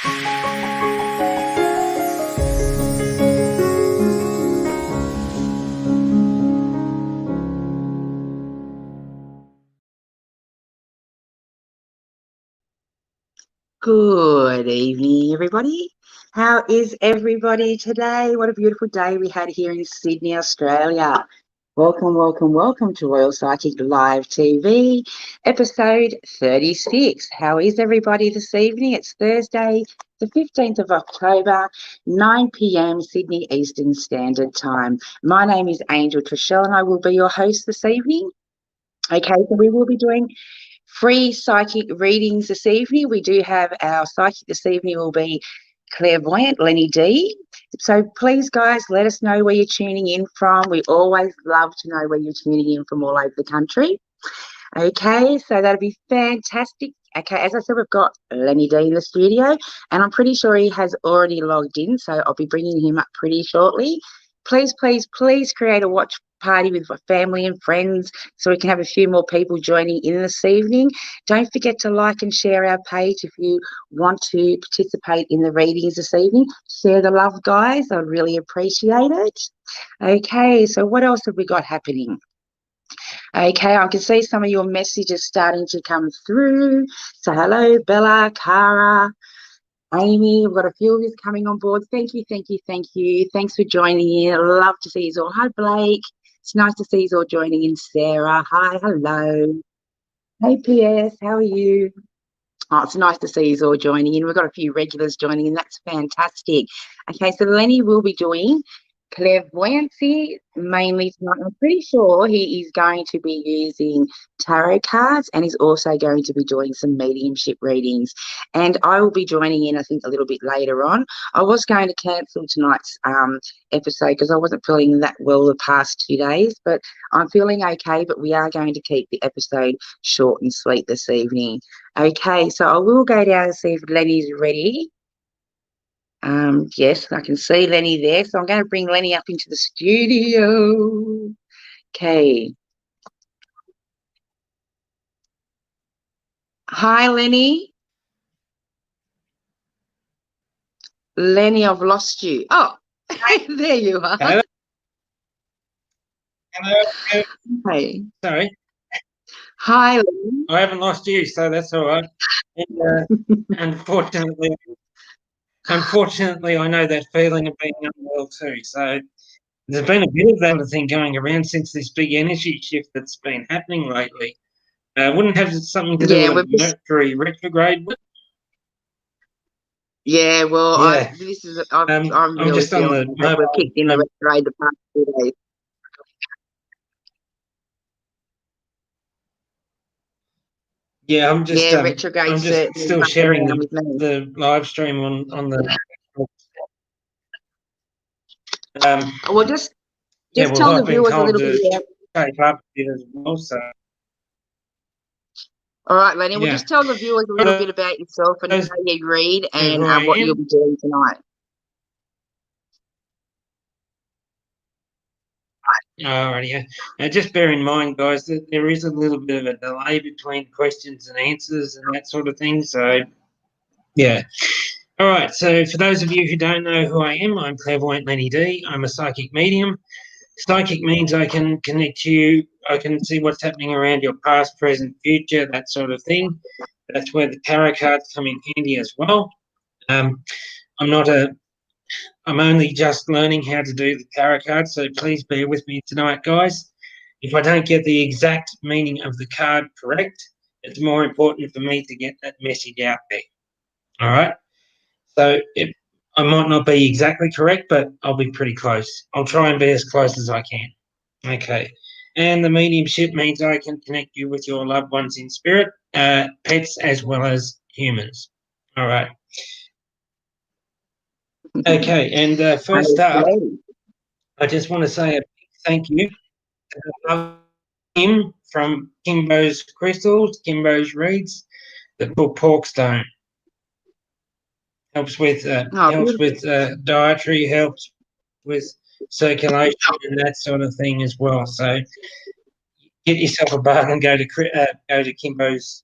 Good evening, everybody. How is everybody today? What a beautiful day we had here in Sydney, Australia. Welcome, welcome, welcome to Royale Psychic Live TV, episode 36. How is everybody this evening? It's Thursday, the 15th of October, 9 p.m. Sydney Eastern Standard Time. My name is Angel TraShell and I will be your host this evening. Okay, so we will be doing free psychic readings this evening. We do have our psychic this evening will be Clairvoyant Lenny D. So please, guys, let us know where you're tuning in from. We always love to know where you're tuning in from all over the country. Okay, so that'll be fantastic. Okay, as I said, we've got Lenny D in the studio, and I'm pretty sure he has already logged in, so I'll be bringing him up pretty shortly. Please, please, please create a watch party with my family and friends so we can have a few more people joining in this evening. Don't forget to like and share our page if you want to participate in the readings this evening. Share the love, guys. I'd really appreciate it. Okay, so what else have we got happening? Okay, I can see some of your messages starting to come through. So hello, Bella, Cara, Amy. We've got a few of you coming on board. Thank you, thank you, thank you. Thanks for joining in. Love to see you all. Hi, Blake. It's nice to see you all joining in. Sarah, hi, hello. Hey, PS, how are you? Oh, it's nice to see you all joining in. We've got a few regulars joining in. That's fantastic. Okay, so Lenny will be doing clairvoyancy mainly tonight. I'm pretty sure he is going to be using tarot cards and he's also going to be doing some mediumship readings. And I will be joining in, I think, a little bit later on. I was going to cancel tonight's episode because I wasn't feeling that well the past 2 days, but I'm feeling okay. But we are going to keep the episode short and sweet this evening. Okay, so I will go down and see if Lenny's ready. Yes, I can see Lenny there. So I'm going to bring Lenny up into the studio. Okay. Hi, Lenny. Lenny, I've lost you. Oh, there you are. Hello. Hello. Hey. Sorry. Hi, Lenny. I haven't lost you, so that's all right. And, unfortunately, I know that feeling of being unwell too. So there's been a bit of that sort of thing going around since this big energy shift that's been happening lately. Wouldn't have something to do with Mercury retrograde. Yeah, well, yeah. I'm really just on the mobile. We've kicked in the retrograde the past 2 days. Yeah, I'm just retrograde. I'm just still sharing the live stream on the. Well, just tell the viewers a little bit about. Shape up as well, so. All right, Lenny. We'll just tell the viewers a little bit about yourself and how you read and what you'll be doing tonight. Alrighty, just bear in mind, guys, that there is a little bit of a delay between questions and answers and that sort of thing. So, yeah. All right. So, for those of you who don't know who I am, I'm Clairvoyant Lenny D. I'm a psychic medium. Psychic means I can connect you. I can see what's happening around your past, present, future, that sort of thing. That's where the tarot cards come in handy as well. I'm only just learning how to do the tarot cards, so please bear with me tonight, guys. If I don't get the exact meaning of the card correct, it's more important for me to get that message out there. All right? So I might not be exactly correct, but I'll be pretty close. I'll try and be as close as I can. Okay. And the mediumship means I can connect you with your loved ones in spirit, pets as well as humans. All right. Okay, and first up, I just want to say a big thank you to Kim from Kimbo's Crystals, Kimbo's Reads, the book Porkstone. Helps with dietary, helps with circulation and that sort of thing as well. So get yourself a bargain. Go to Kimbo's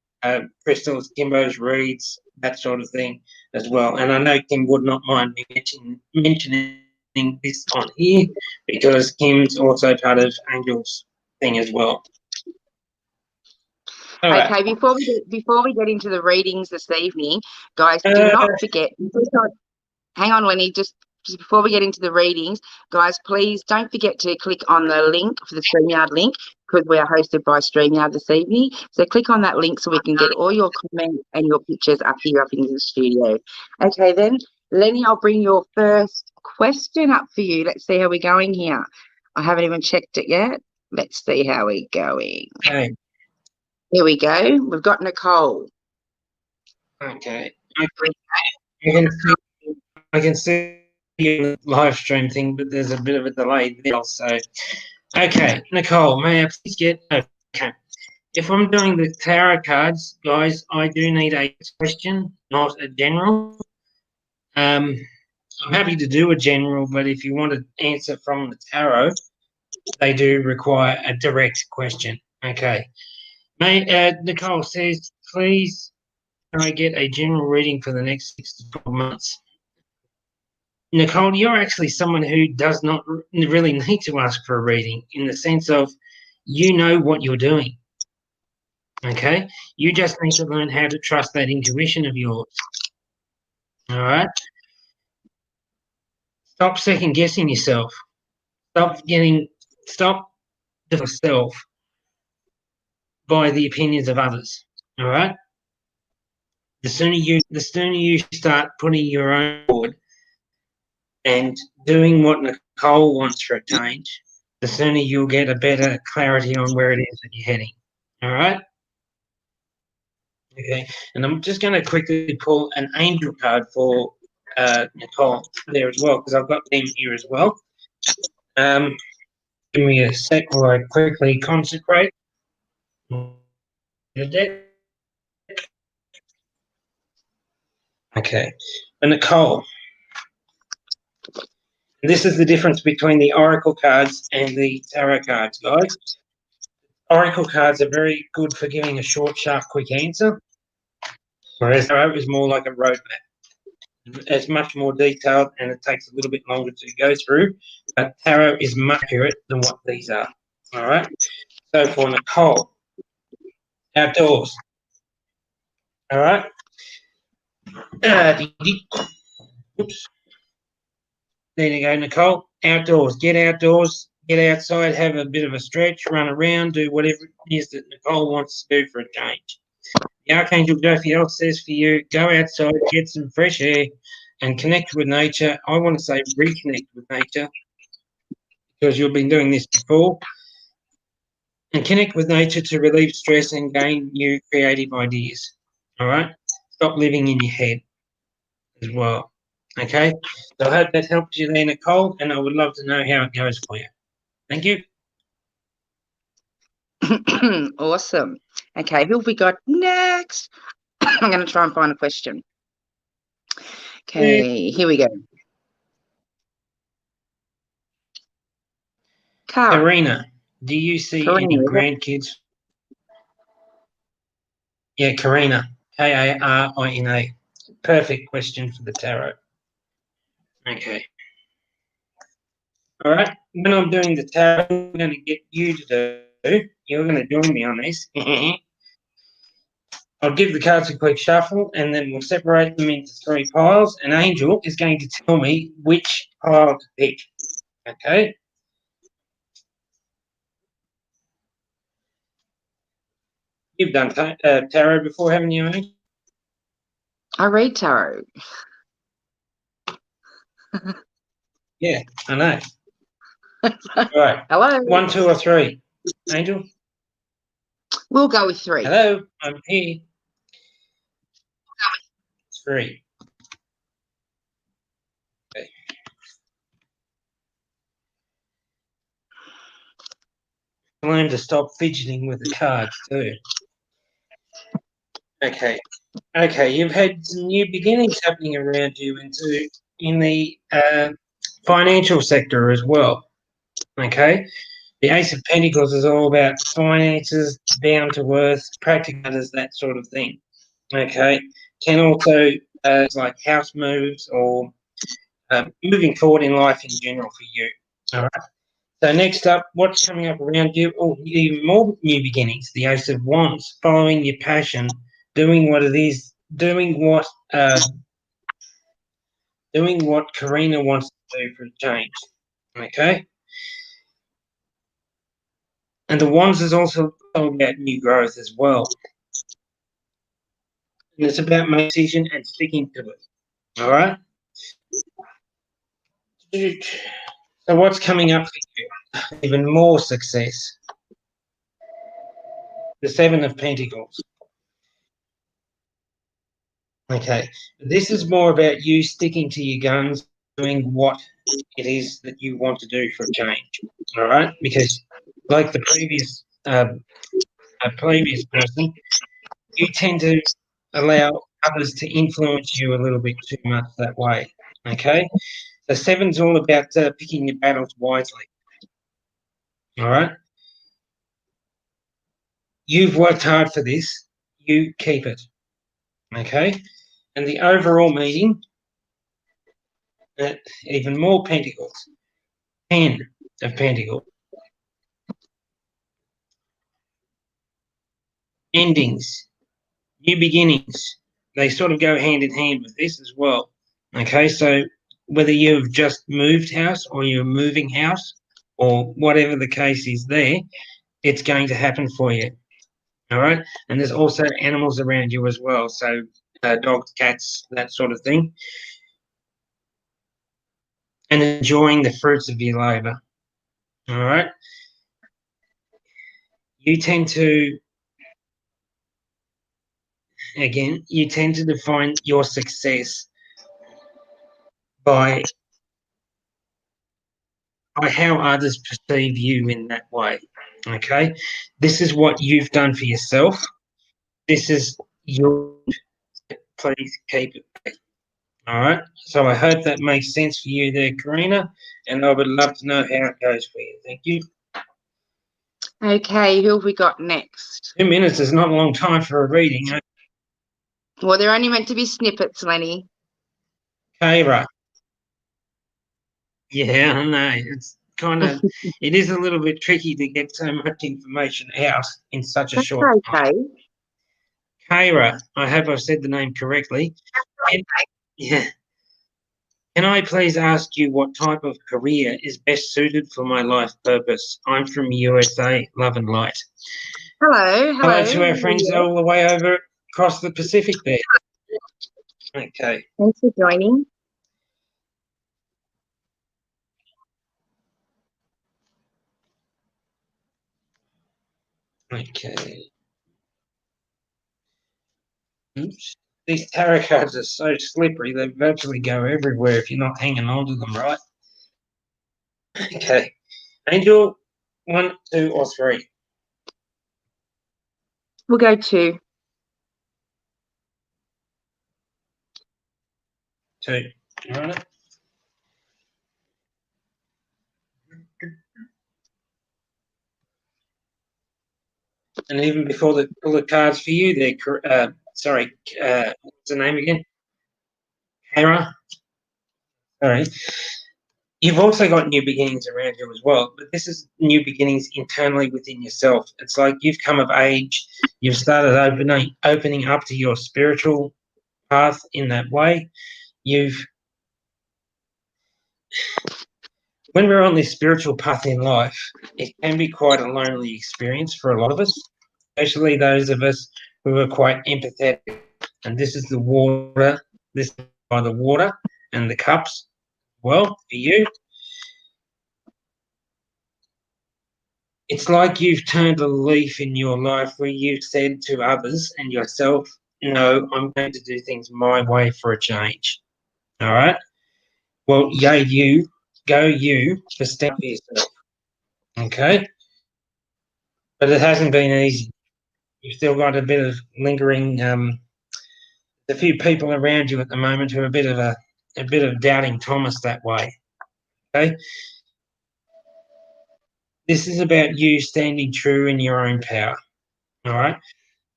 Crystals, Kimbo's Reads. that sort of thing as well. And I know Kim would not mind me mentioning this on here because Kim's also part of Angel's thing as well. All right. Okay, before we get into the readings this evening, guys, do not forget. Hang on, Lenny. Just before we get into the readings, guys, please don't forget to click on the link for the StreamYard link because we are hosted by StreamYard this evening. So click on that link so we can get all your comments and your pictures up into the studio. Okay, then, Lenny, I'll bring your first question up for you. Let's see how we're going here. I haven't even checked it yet. Let's see how we're going. Okay. Here we go. We've got Nicole. Okay. I can see the live stream thing, but there's a bit of a delay there. So, okay, Nicole, may I please get? Okay. If I'm doing the tarot cards, guys, I do need a question, not a general. I'm happy to do a general, but if you want to answer from the tarot, they do require a direct question. Okay. Nicole says, please, can I get a general reading for the next 6 to 12 months? Nicole, you're actually someone who does not really need to ask for a reading in the sense of you know what you're doing. Okay? You just need to learn how to trust that intuition of yours. All right? Stop second guessing yourself. Stop yourself by the opinions of others. All right? The sooner you start putting your own forward and doing what Nicole wants for a change, the sooner you'll get a better clarity on where it is that you're heading. All right? Okay. And I'm just going to quickly pull an angel card for Nicole there as well, because I've got them here as well. Give me a sec while I quickly consecrate the deck. Okay. And Nicole, this is the difference between the oracle cards and the tarot cards, guys. Oracle cards are very good for giving a short, sharp, quick answer, whereas tarot is more like a roadmap. It's much more detailed and it takes a little bit longer to go through, but tarot is much accurate than what these are. All right. So for Nicole, outdoors. All right. Oops. There you go, Nicole. Outdoors. Get outdoors. Get outside. Have a bit of a stretch. Run around. Do whatever it is that Nicole wants to do for a change. The Archangel Jophiel says for you, go outside, get some fresh air, and connect with nature. I want to say reconnect with nature because you've been doing this before. And connect with nature to relieve stress and gain new creative ideas. All right? Stop living in your head as well. Okay? So I hope that helps you there, Nicole, and I would love to know how it goes for you. Thank you. Awesome. Okay, who have we got next? I'm going to try and find a question. Okay, here we go. Karina, do you see any grandkids? Yeah, Karina, Karina. Perfect question for the tarot. Okay. All right. When I'm doing the tarot, I'm going to get you to do. You're going to join me on this. I'll give the cards a quick shuffle, and then we'll separate them into 3 piles. An angel is going to tell me which pile to pick. Okay. You've done tarot before, haven't you, Angel? I read tarot. Yeah, I know. All right. Hello. 1, 2, or 3. Angel? We'll go with 3. Hello, I'm here. 3. Okay. Learn to stop fidgeting with the cards too. Okay. Okay, you've had some new beginnings happening around you in the financial sector as well. Okay. The Ace of Pentacles is all about finances, down to earth, practical matters, that sort of thing. Okay. can also like house moves or moving forward in life in general for you. All right. So next up, what's coming up around you? Oh, even more new beginnings. The Ace of Wands, following your passion, doing what it is, doing what Karina wants to do for a change. Okay. And the Wands is also about new growth as well. And it's about making a decision and sticking to it. All right. So what's coming up for you? Even more success. The Seven of Pentacles. Okay. This is more about you sticking to your guns, doing what it is that you want to do for a change. All right. Because like the previous person, you tend to allow others to influence you a little bit too much that way. Okay. So seven's all about picking your battles wisely. All right. You've worked hard for this. You keep it. Okay. And the overall meaning, even more pentacles. 10 of pentacles. Endings, new beginnings. They sort of go hand in hand with this as well. Okay. So whether you've just moved house or you're moving house or whatever the case is there, it's going to happen for you. All right. And there's also animals around you as well. So dogs, cats, that sort of thing. And enjoying the fruits of your labor. All right. You tend to define your success by how others perceive you in that way. Okay. This is what you've done for yourself. This is your, please keep it. All right. So I hope that makes sense for you there, Karina. And I would love to know how it goes for you. Thank you. Okay, who have we got next? 2 minutes is not a long time for a reading. Well, they're only meant to be snippets, Lenny. Kara. Yeah, I know. It's kind of, it is a little bit tricky to get so much information out in such a short time. Kara, I hope I've said the name correctly. Yeah. Can I please ask you what type of career is best suited for my life purpose? I'm from USA, love and light. Hello. Hello to our friends all the way over across the Pacific there. Okay. Thanks for joining. Okay. Oops. These tarot cards are so slippery, they virtually go everywhere if you're not hanging on to them, right? Okay. Angel, 1, 2, or 3? We'll go 2. 2. All right. And even before pull the cards for you, there. Sorry, what's the name again? Kara. Sorry. You've also got new beginnings around you as well, but this is new beginnings internally within yourself. It's like you've come of age. You've started opening up to your spiritual path in that way. When we're on this spiritual path in life, it can be quite a lonely experience for a lot of us, especially those of us who are quite empathetic. And this is the water. This is by the water and the cups. Well, for you, it's like you've turned a leaf in your life where you've said to others and yourself, no, I'm going to do things my way for a change. All right? Well, yay, you. Go you for step for yourself. Okay? But it hasn't been easy. You've still got a bit of lingering, a few people around you at the moment who are a bit of doubting Thomas that way. Okay? This is about you standing true in your own power. All right?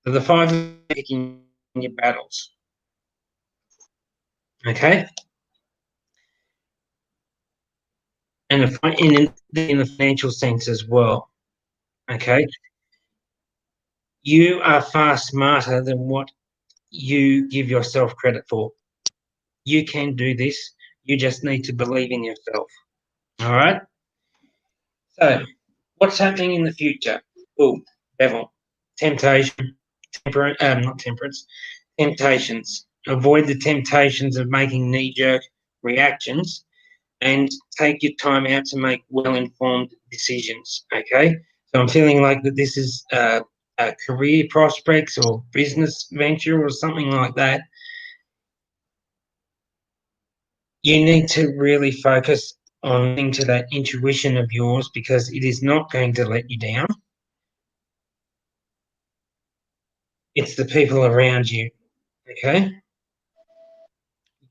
So the 5 of picking your battles. Okay? And in the financial sense as well. Okay? You are far smarter than what you give yourself credit for. You can do this. You just need to believe in yourself. All right? So, what's happening in the future? Oh, devil. Temptation. Not temperance. Temptations. Avoid the temptations of making knee-jerk reactions and take your time out to make well-informed decisions, okay? So I'm feeling like that this is a career prospects or business venture or something like that. You need to really focus on into that intuition of yours because it is not going to let you down. It's the people around you, okay?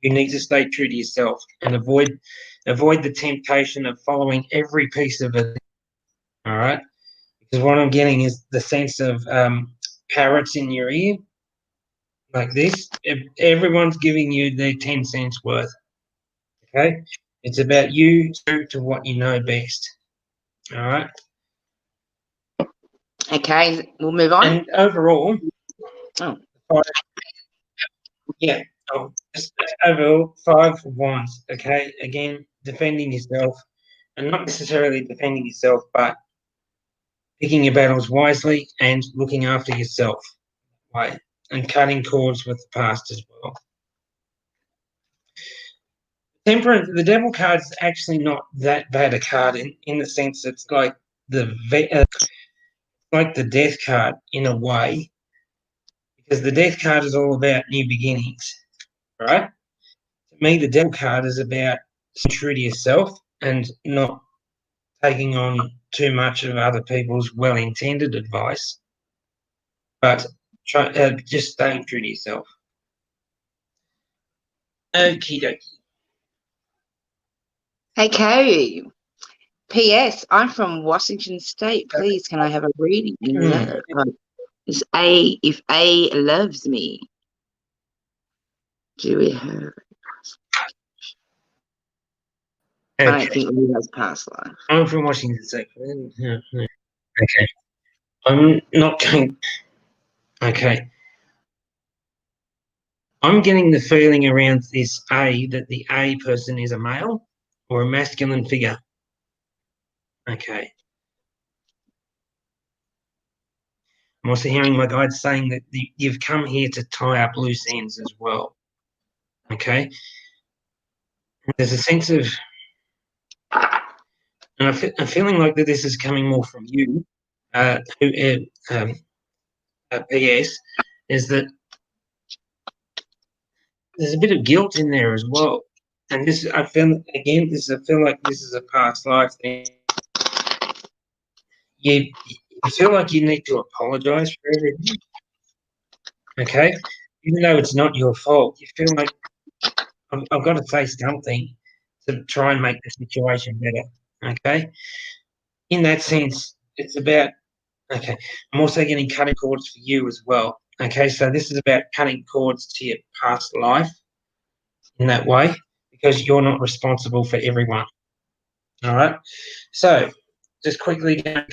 You need to stay true to yourself and avoid the temptation of following every piece of it, all right? Because what I'm getting is the sense of parrots in your ear, like this. Everyone's giving you their 10 cents worth, okay? It's about you to what you know best, all right? Okay, we'll move on. And overall, Oh. Yeah, just overall, 5 of Wands, okay? Again, defending yourself, and not necessarily defending yourself, but picking your battles wisely and looking after yourself, right? And cutting cords with the past as well. Temperance, the devil card is actually not that bad a card in the sense it's like like the death card in a way, because the death card is all about new beginnings, right? To me, the devil card is about staying true to yourself and not taking on too much of other people's well-intended advice, but just staying true to yourself. Okie dokie. Okay. P.S. I'm from Washington State. Please, can I have a reading in love? Is A, if A loves me, do we have? I don't think we has past life. I'm from Washington State. Okay. I'm not going. Okay. I'm getting the feeling around this A that the A person is a male or a masculine figure. Okay. I'm also hearing my guide saying that you've come here to tie up loose ends as well. Okay. There's a sense of, and I'm feeling like that this is coming more from you, PS, is that there's a bit of guilt in there as well. And this, I feel like this is a past life thing. You feel like you need to apologize for everything, okay? Even though it's not your fault, you feel like I've got to say something to try and make the situation better, okay? In that sense, it's about, okay, I'm also getting cutting cords for you as well, okay? So this is about cutting cords to your past life in that way because you're not responsible for everyone, all right? So just quickly so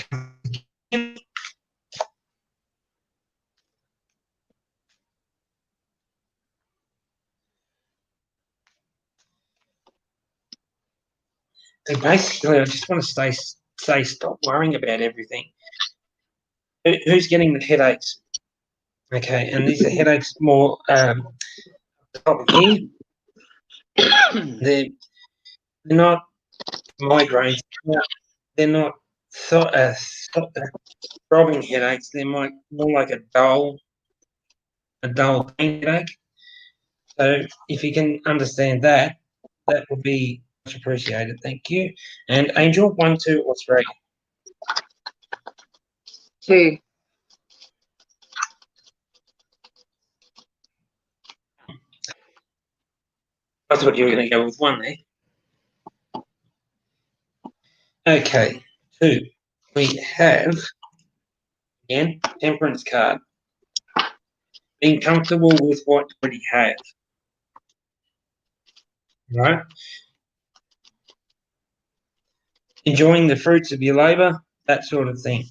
basically, I just want to say stop worrying about everything. Who's getting the headaches? Okay, and these are headaches more the top of here. They're not migraines. They're not throbbing headaches. They're more like a dull pain headache. So if you can understand that, that would be much appreciated. Thank you. And Angel, 1, 2, or 3? 2. I thought you were going to go with 1 there. Okay, 2. We have, again, Temperance card. Being comfortable with what you already have. right? Enjoying the fruits of your labour, that sort of thing.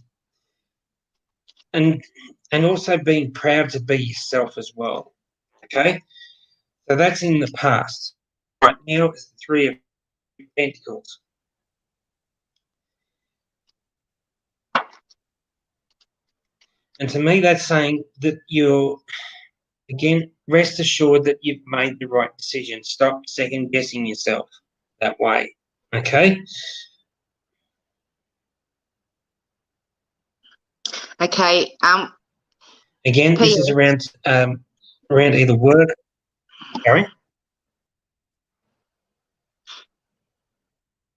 And also being proud to be yourself as well, okay? So that's in the past. Right now is the Three of Pentacles. And to me, that's saying that you're, again, rest assured that you've made the right decision. Stop second-guessing yourself that way, okay? Okay. Again, this is around either work. Sorry?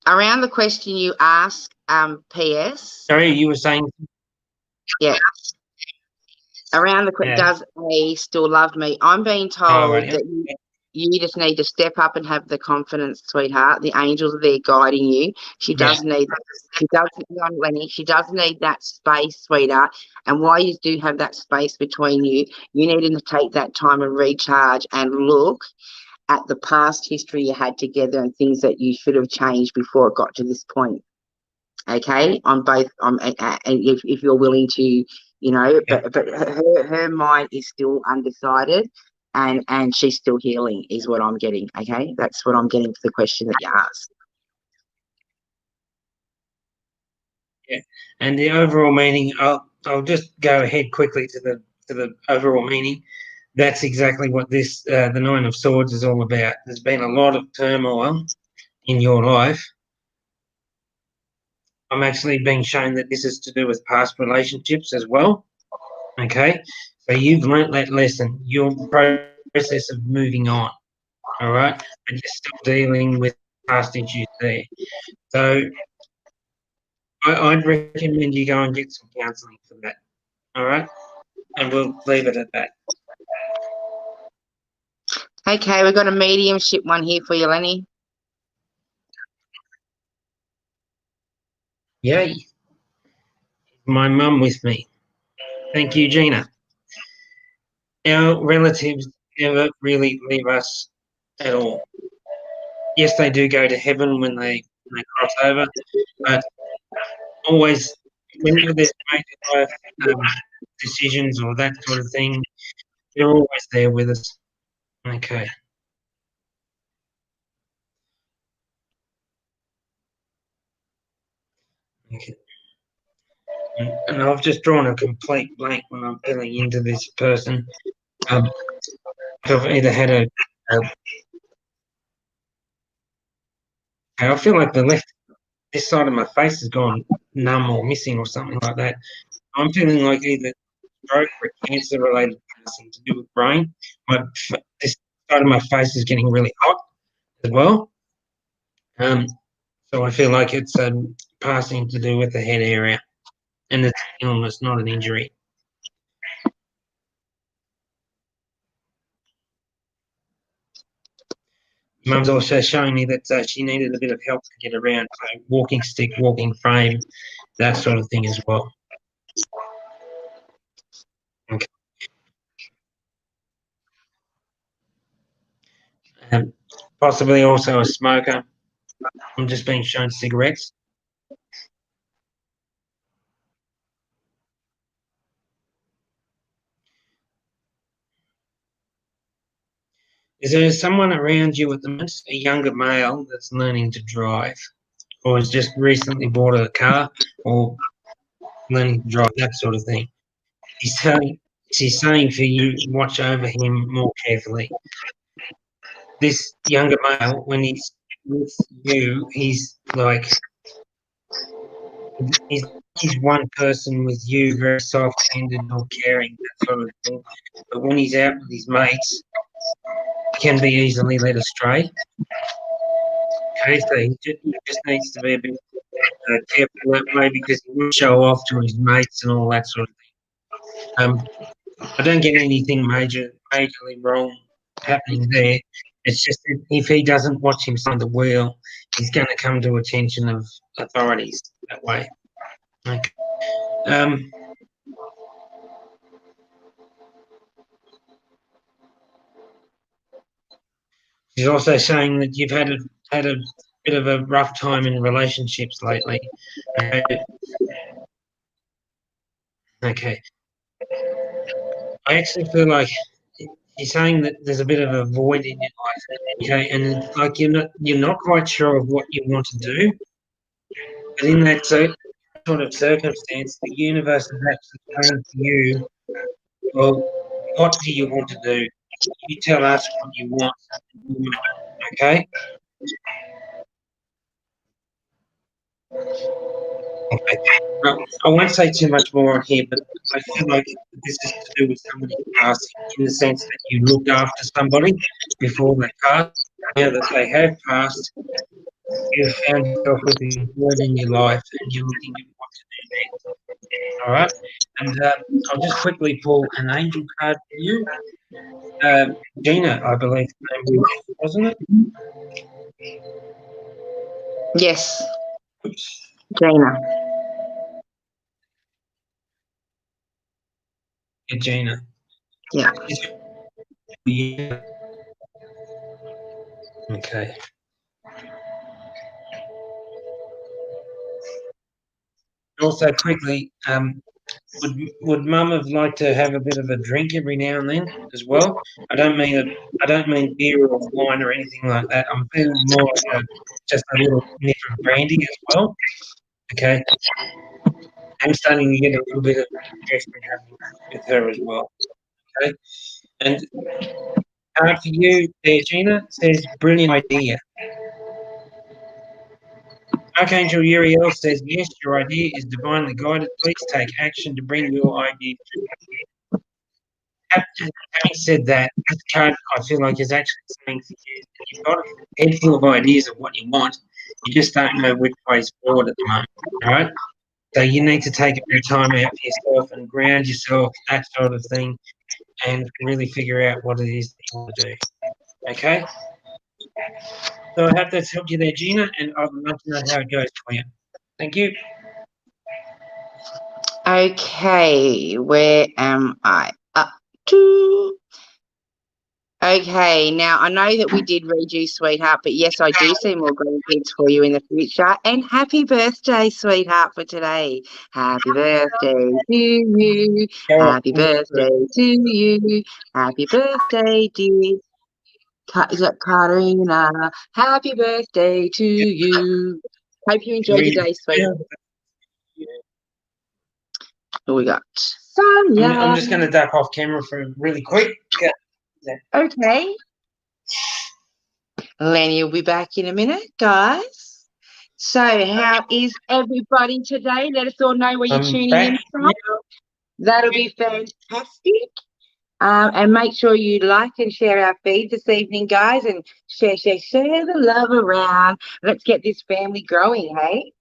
Around the question you asked, PS. Sorry, you were saying? Yeah. Around the Yeah. does A still love me? I'm being told right, that you just need to step up and have the confidence, sweetheart. The angels are there guiding you. She does need that. She does, Lenny. She does need that space, sweetheart. And while you do have that space between you, you need to take that time and recharge and look at the past history you had together and things that you should have changed before it got to this point. Okay, on both, if you're willing to, you know, yeah. but her mind is still undecided, and she's still healing, is what I'm getting. Okay, that's what I'm getting for the question that you asked. Yeah, and the overall meaning, I'll just go ahead quickly to the overall meaning. That's exactly what this the Nine of Swords is all about. There's been a lot of turmoil in your life. I'm actually being shown that this is to do with past relationships as well. Okay, so you've learnt that lesson. Your process of moving on. All right, but you're still dealing with past issues there. So I'd recommend you go and get some counselling for that. All right, and we'll leave it at that. Okay, we've got a mediumship one here for you, Lenny. Yay. My mum with me. Thank you, Gina. Our relatives never really leave us at all. Yes, they do go to heaven when they cross over, but always, whenever there's major life decisions or that sort of thing, they're always there with us. Okay. Okay. And I've just drawn a complete blank when I'm filling into this person. I've either had I feel like this side of my face has gone numb or missing or something like that. I'm feeling like either stroke or cancer-related passing to do with brain. This side of my face is getting really hot as well. So I feel like it's passing to do with the head area, and it's an illness, not an injury. Mum's also showing me that she needed a bit of help to get around, so walking stick, walking frame, that sort of thing as well. Okay. Possibly also a smoker. I'm just being shown cigarettes. Is there someone around you at the moment, a younger male that's learning to drive, or has just recently bought a car, or learning to drive, that sort of thing? She's saying for you, watch over him more carefully. This younger male, when he's with you, he's one person with you, very soft-handed, not caring, that sort of thing. But when he's out with his mates, he can be easily led astray. Okay, so he just needs to be a bit careful that way, because he will show off to his mates and all that sort of thing. I don't get anything majorly wrong happening there. It's just that if he doesn't watch himself on the wheel, he's going to come to attention of authorities that way. Okay. She's also saying that you've had a bit of a rough time in relationships lately. Okay. I actually feel like she's saying that there's a bit of a void in your life. Okay, and it's like you're not quite sure of what you want to do, but in that sort of circumstance, the universe is actually saying to you, well, what do you want to do? You tell us what you want. Okay? Okay. Well, I won't say too much more here, but I feel like this is to do with somebody passing, in the sense that you looked after somebody before they passed. Now that they have passed, you've found yourself with a void in your life and you're looking at what to do next. All right? And I'll just quickly pull an angel card for you. Gina, I believe the name was, wasn't it? Yes, Oops. Gina. Yeah, Gina. Yeah. Yeah. Okay. Also, quickly, would Mum have liked to have a bit of a drink every now and then as well? I don't mean beer or wine or anything like that. I'm feeling more like just a little nip of brandy as well. Okay. I'm starting to get a little bit of suggestion happening with her as well. Okay. And for you there, Gina, says brilliant idea. Archangel Uriel says, yes, your idea is divinely guided. Please take action to bring your idea to. Having said that, this card I feel like is actually saying to you that you've got a head full of ideas of what you want. You just don't know which way's forward at the moment. All right. So you need to take a bit of time out for yourself and ground yourself, that sort of thing, and really figure out what it is that you want to do. Okay? So I hope that's helped you there, Gina, and I'd love to know how it goes for you. Thank you. Okay, where am I up to? Okay, now I know that we did read you, sweetheart, but yes, I do see more grandkids for you in the future. And happy birthday, sweetheart, for today. Happy birthday to you. Happy birthday to you. Happy birthday, dear. Is that Karina? Happy birthday to you. Hope you enjoyed your day, sweetheart. Who we got? Sonia. I'm just going to duck off camera for really quick. Okay. Lenny will be back in a minute, guys. So how is everybody today? Let us all know where you're tuning in from. Now. That'll be fantastic. And make sure you like and share our feed this evening, guys, and share the love around. Let's get this family growing, hey?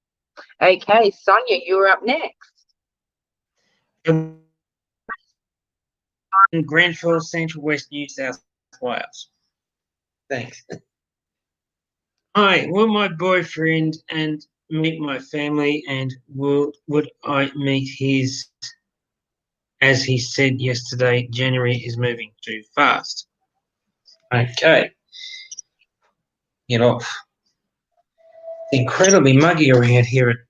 Okay, Sonia, you're up next. In Grenfell, Central West New South Wales. Thanks. Hi, will my boyfriend and meet my family, and would I meet his? As he said yesterday, January is moving too fast. Okay. Get off. It's incredibly muggy around here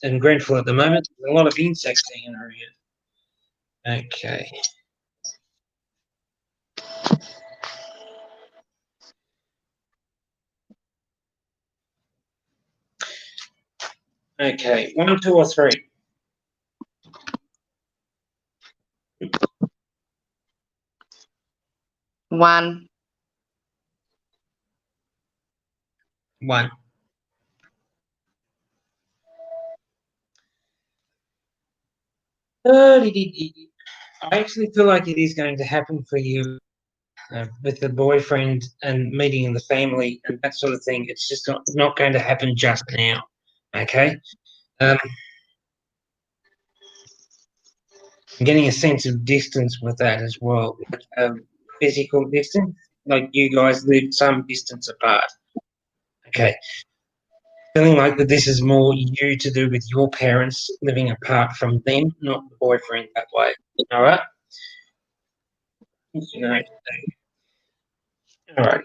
in Grenfell at the moment. There's a lot of insects hanging around. Okay. Okay, 1, 2, or 3. One. 1. I actually feel like it is going to happen for you with the boyfriend and meeting the family and that sort of thing. It's just not going to happen just now. Okay. I'm getting a sense of distance with that as well. Physical distance, like you guys live some distance apart. Okay. Feeling like that this is more you to do with your parents living apart from them, not the boyfriend that way. All right? You know, all right.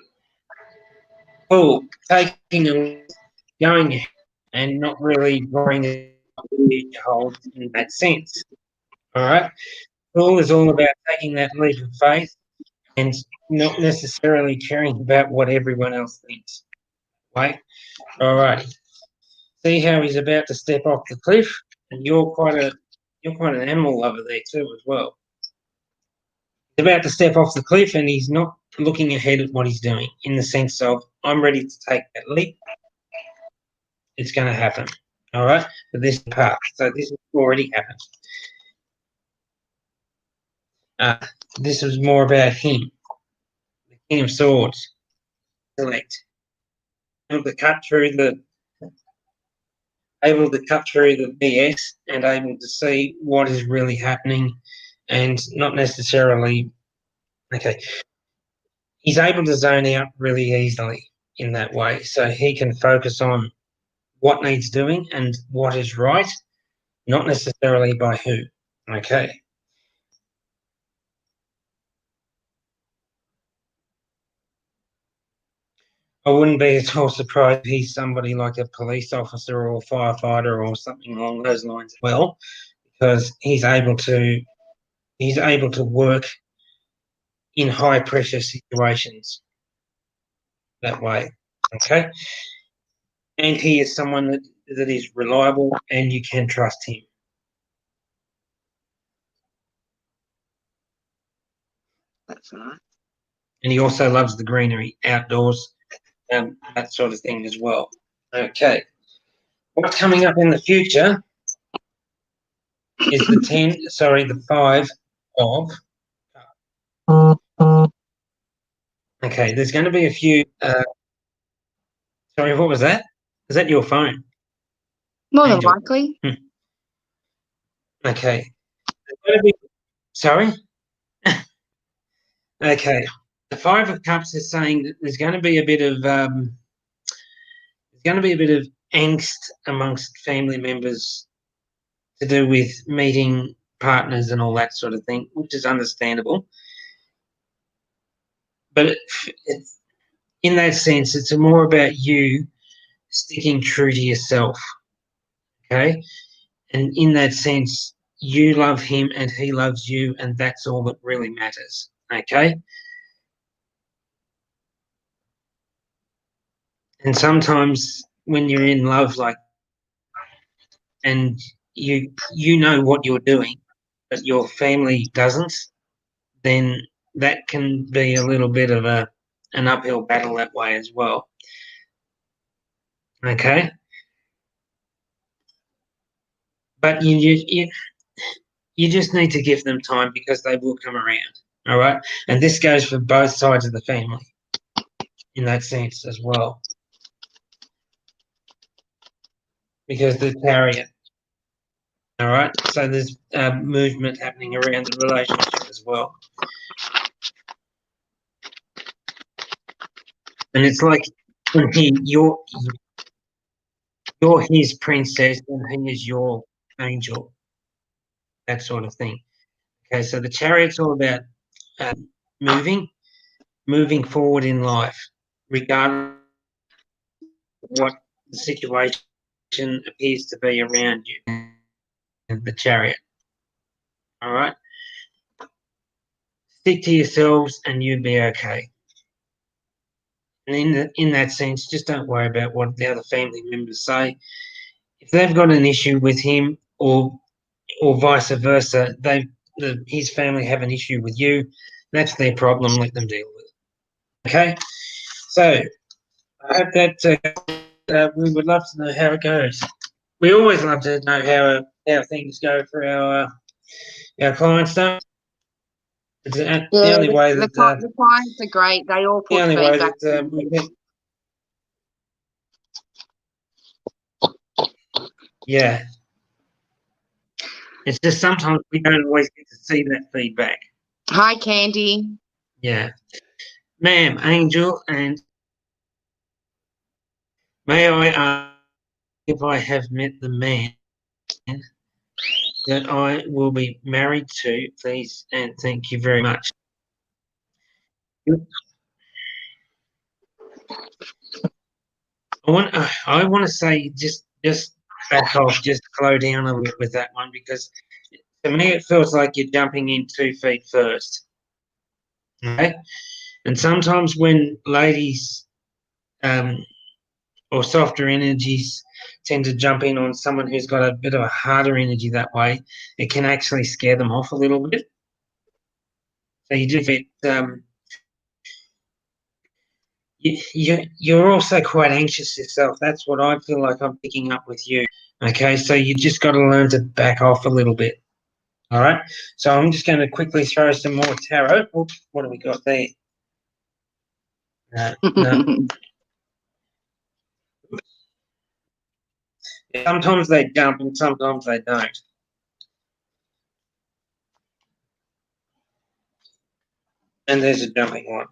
taking a going ahead and not really worrying about what the future holds in that sense. All right. Fool is all about taking that leap of faith and not necessarily caring about what everyone else thinks. Right? All right. See how he's about to step off the cliff, and you're quite an animal lover there too as well. He's about to step off the cliff, and he's not looking ahead at what he's doing in the sense of I'm ready to take that leap. It's going to happen. All right. But this path. So this has already happened. This was more about him. The King of Swords. Select. Able to cut through the BS and able to see what is really happening and not necessarily okay. He's able to zone out really easily in that way. So he can focus on what needs doing and what is right, not necessarily by who. Okay. I wouldn't be at all surprised if he's somebody like a police officer or a firefighter or something along those lines as well, because he's able to work in high pressure situations that way. Okay. And he is someone that is reliable and you can trust him. That's right. And he also loves the greenery, outdoors, that sort of thing as well. Okay. What's coming up in the future is the 5 of. Okay, there's going to be a few. Sorry, what was that? Is that your phone? More than likely. Okay. Sorry? Okay. The 5 of Cups is saying that there's going to be a bit of angst amongst family members to do with meeting partners and all that sort of thing, which is understandable. But it's, in that sense, it's more about you sticking true to yourself, okay? And in that sense, you love him and he loves you, and that's all that really matters, okay? And sometimes when you're in love, like, and you know what you're doing, but your family doesn't, then that can be a little bit of an uphill battle that way as well. Okay? But you just need to give them time because they will come around. All right? And this goes for both sides of the family in that sense as well. Because the Chariot. All right? So there's movement happening around the relationship as well. And it's like when you're his princess and he is your angel, that sort of thing. Okay, so the Chariot's all about moving forward in life, regardless of what the situation appears to be around you. The Chariot. All right? Stick to yourselves and you'll be okay. And in that sense, just don't worry about what the other family members say. If they've got an issue with him or vice versa, his family have an issue with you, that's their problem, let them deal with it. Okay? So, I hope that we would love to know how it goes. We always love to know how things go for our clients, don't we? It's the only way that the clients are great. They all put feedback. We get. Yeah, it's just sometimes we don't always get to see that feedback. Hi, Candy. Yeah, ma'am, Angel, and may I ask if I have met the man that I will be married to, please, and thank you very much. I want to say just back off, just slow down a little bit with that one, because to me it feels like you're jumping in 2 feet first. Okay, and sometimes when ladies or softer energies tend to jump in on someone who's got a bit of a harder energy that way, it can actually scare them off a little bit. So you do get you're also quite anxious yourself. That's what I feel like I'm picking up with you. Okay, so you just got to learn to back off a little bit. All right, so I'm just going to quickly throw some more tarot. Oops, what have we got there? No. Sometimes they jump and sometimes they don't. And there's a jumping one.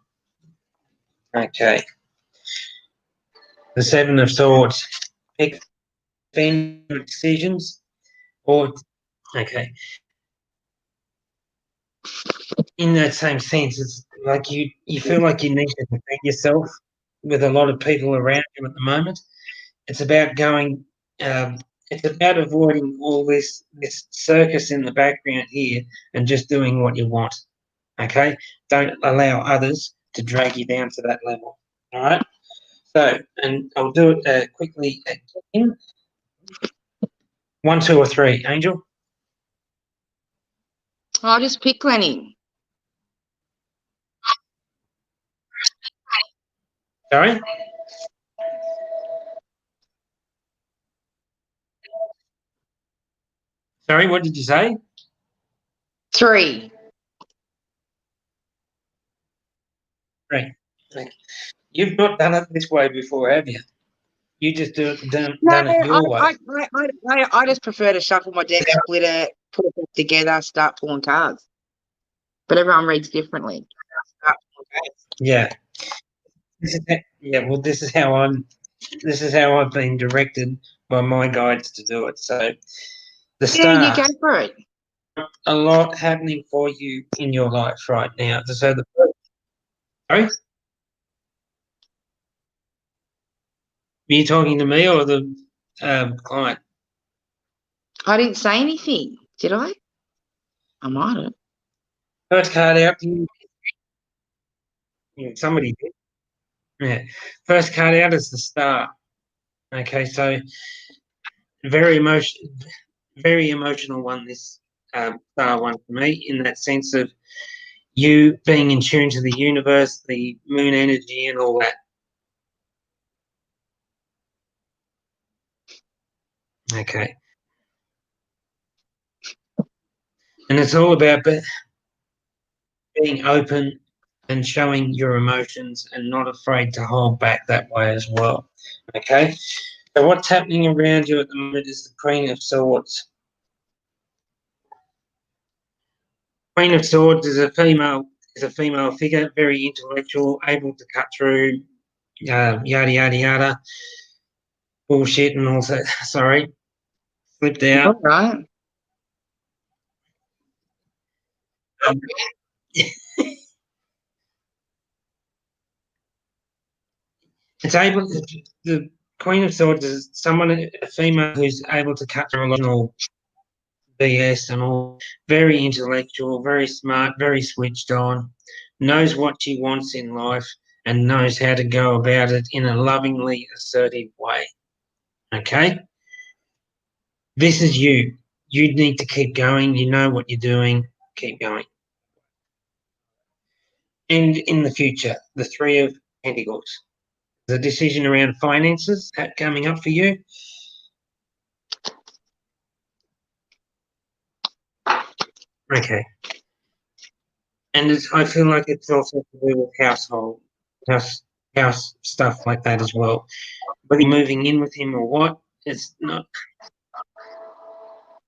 Okay. The Seven of Swords. Pick decisions or okay. In that same sense, it's like you feel like you need to defend yourself with a lot of people around you at the moment. It's about going. It's about avoiding all this circus in the background here and just doing what you want. Okay, don't allow others to drag you down to that level. All right. So, and I'll do it quickly again. 1, 2, or 3, Angel. I'll just pick Lenny. Sorry. Sorry, what did you say? 3. 3. You've not done it this way before, have you? You just done it your way. I just prefer to shuffle my deck, split it, put it back together, start pulling cards. But everyone reads differently. Yeah. This is how I've been directed by my guides to do it. So the Star, you go for it. A lot happening for you in your life right now. So sorry? Are you talking to me or the client? I didn't say anything, did I? I might have. First card out. Yeah, somebody did. Yeah. First card out is the Star. Okay, so very emotional one, this Star one for me, in that sense of you being in tune to the universe, the moon energy and all that. Okay. And it's all about being open and showing your emotions and not afraid to hold back that way as well. Okay. So what's happening around you at the moment is the Queen of Swords. Queen of Swords is a female figure, very intellectual, able to cut through yada yada yada bullshit and also sorry, flipped out. All right. It's able to, the Queen of Swords is a female who's able to cut through a lot of BS and all. Very intellectual, very smart, very switched on, knows what she wants in life and knows how to go about it in a lovingly assertive way. Okay? This is you. You need to keep going. You know what you're doing. Keep going. And in the future, the Three of Pentacles. The decision around finances coming up for you. Okay. And I feel like it's also to do with house stuff like that as well. Whether you're moving in with him or what, it's not.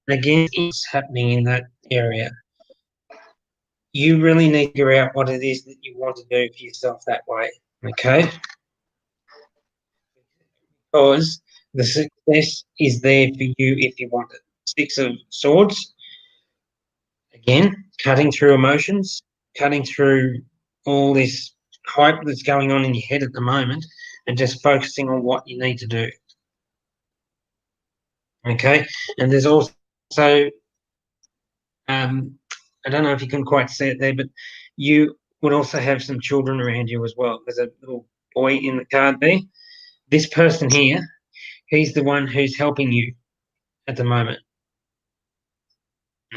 Again, it's happening in that area. You really need to figure out what it is that you want to do for yourself that way. Okay? Because the success is there for you if you want it. Six of Swords. Again, cutting through emotions, cutting through all this hype that's going on in your head at the moment, and just focusing on what you need to do. Okay, and there's also, I don't know if you can quite see it there, but you would also have some children around you as well. There's a little boy in the card there. This person here, he's the one who's helping you at the moment.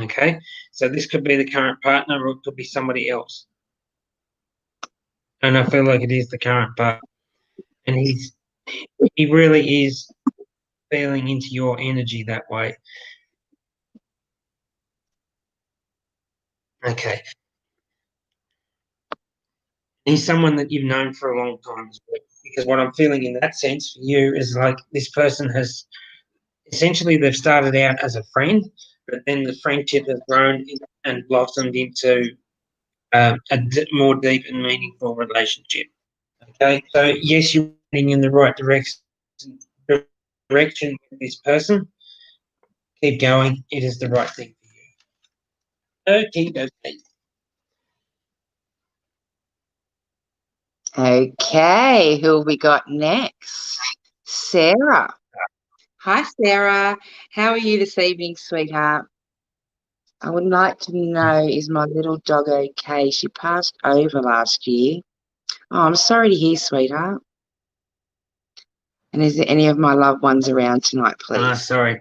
Okay, so this could be the current partner, or it could be somebody else. And I feel like it is the current partner, and he really is feeling into your energy that way. Okay, he's someone that you've known for a long time as well, because what I'm feeling in that sense for you is like this person has essentially, they've started out as a friend, but then the friendship has grown and blossomed into a more deep and meaningful relationship. Okay, so yes, you're heading in the right direction with this person. Keep going. It is the right thing for you. Okay. Okay, who have we got next? Sarah. Hi, Sarah. How are you this evening, sweetheart? I would like to know, is my little dog okay? She passed over last year. Oh, I'm sorry to hear, sweetheart. And is there any of my loved ones around tonight, please? Sorry.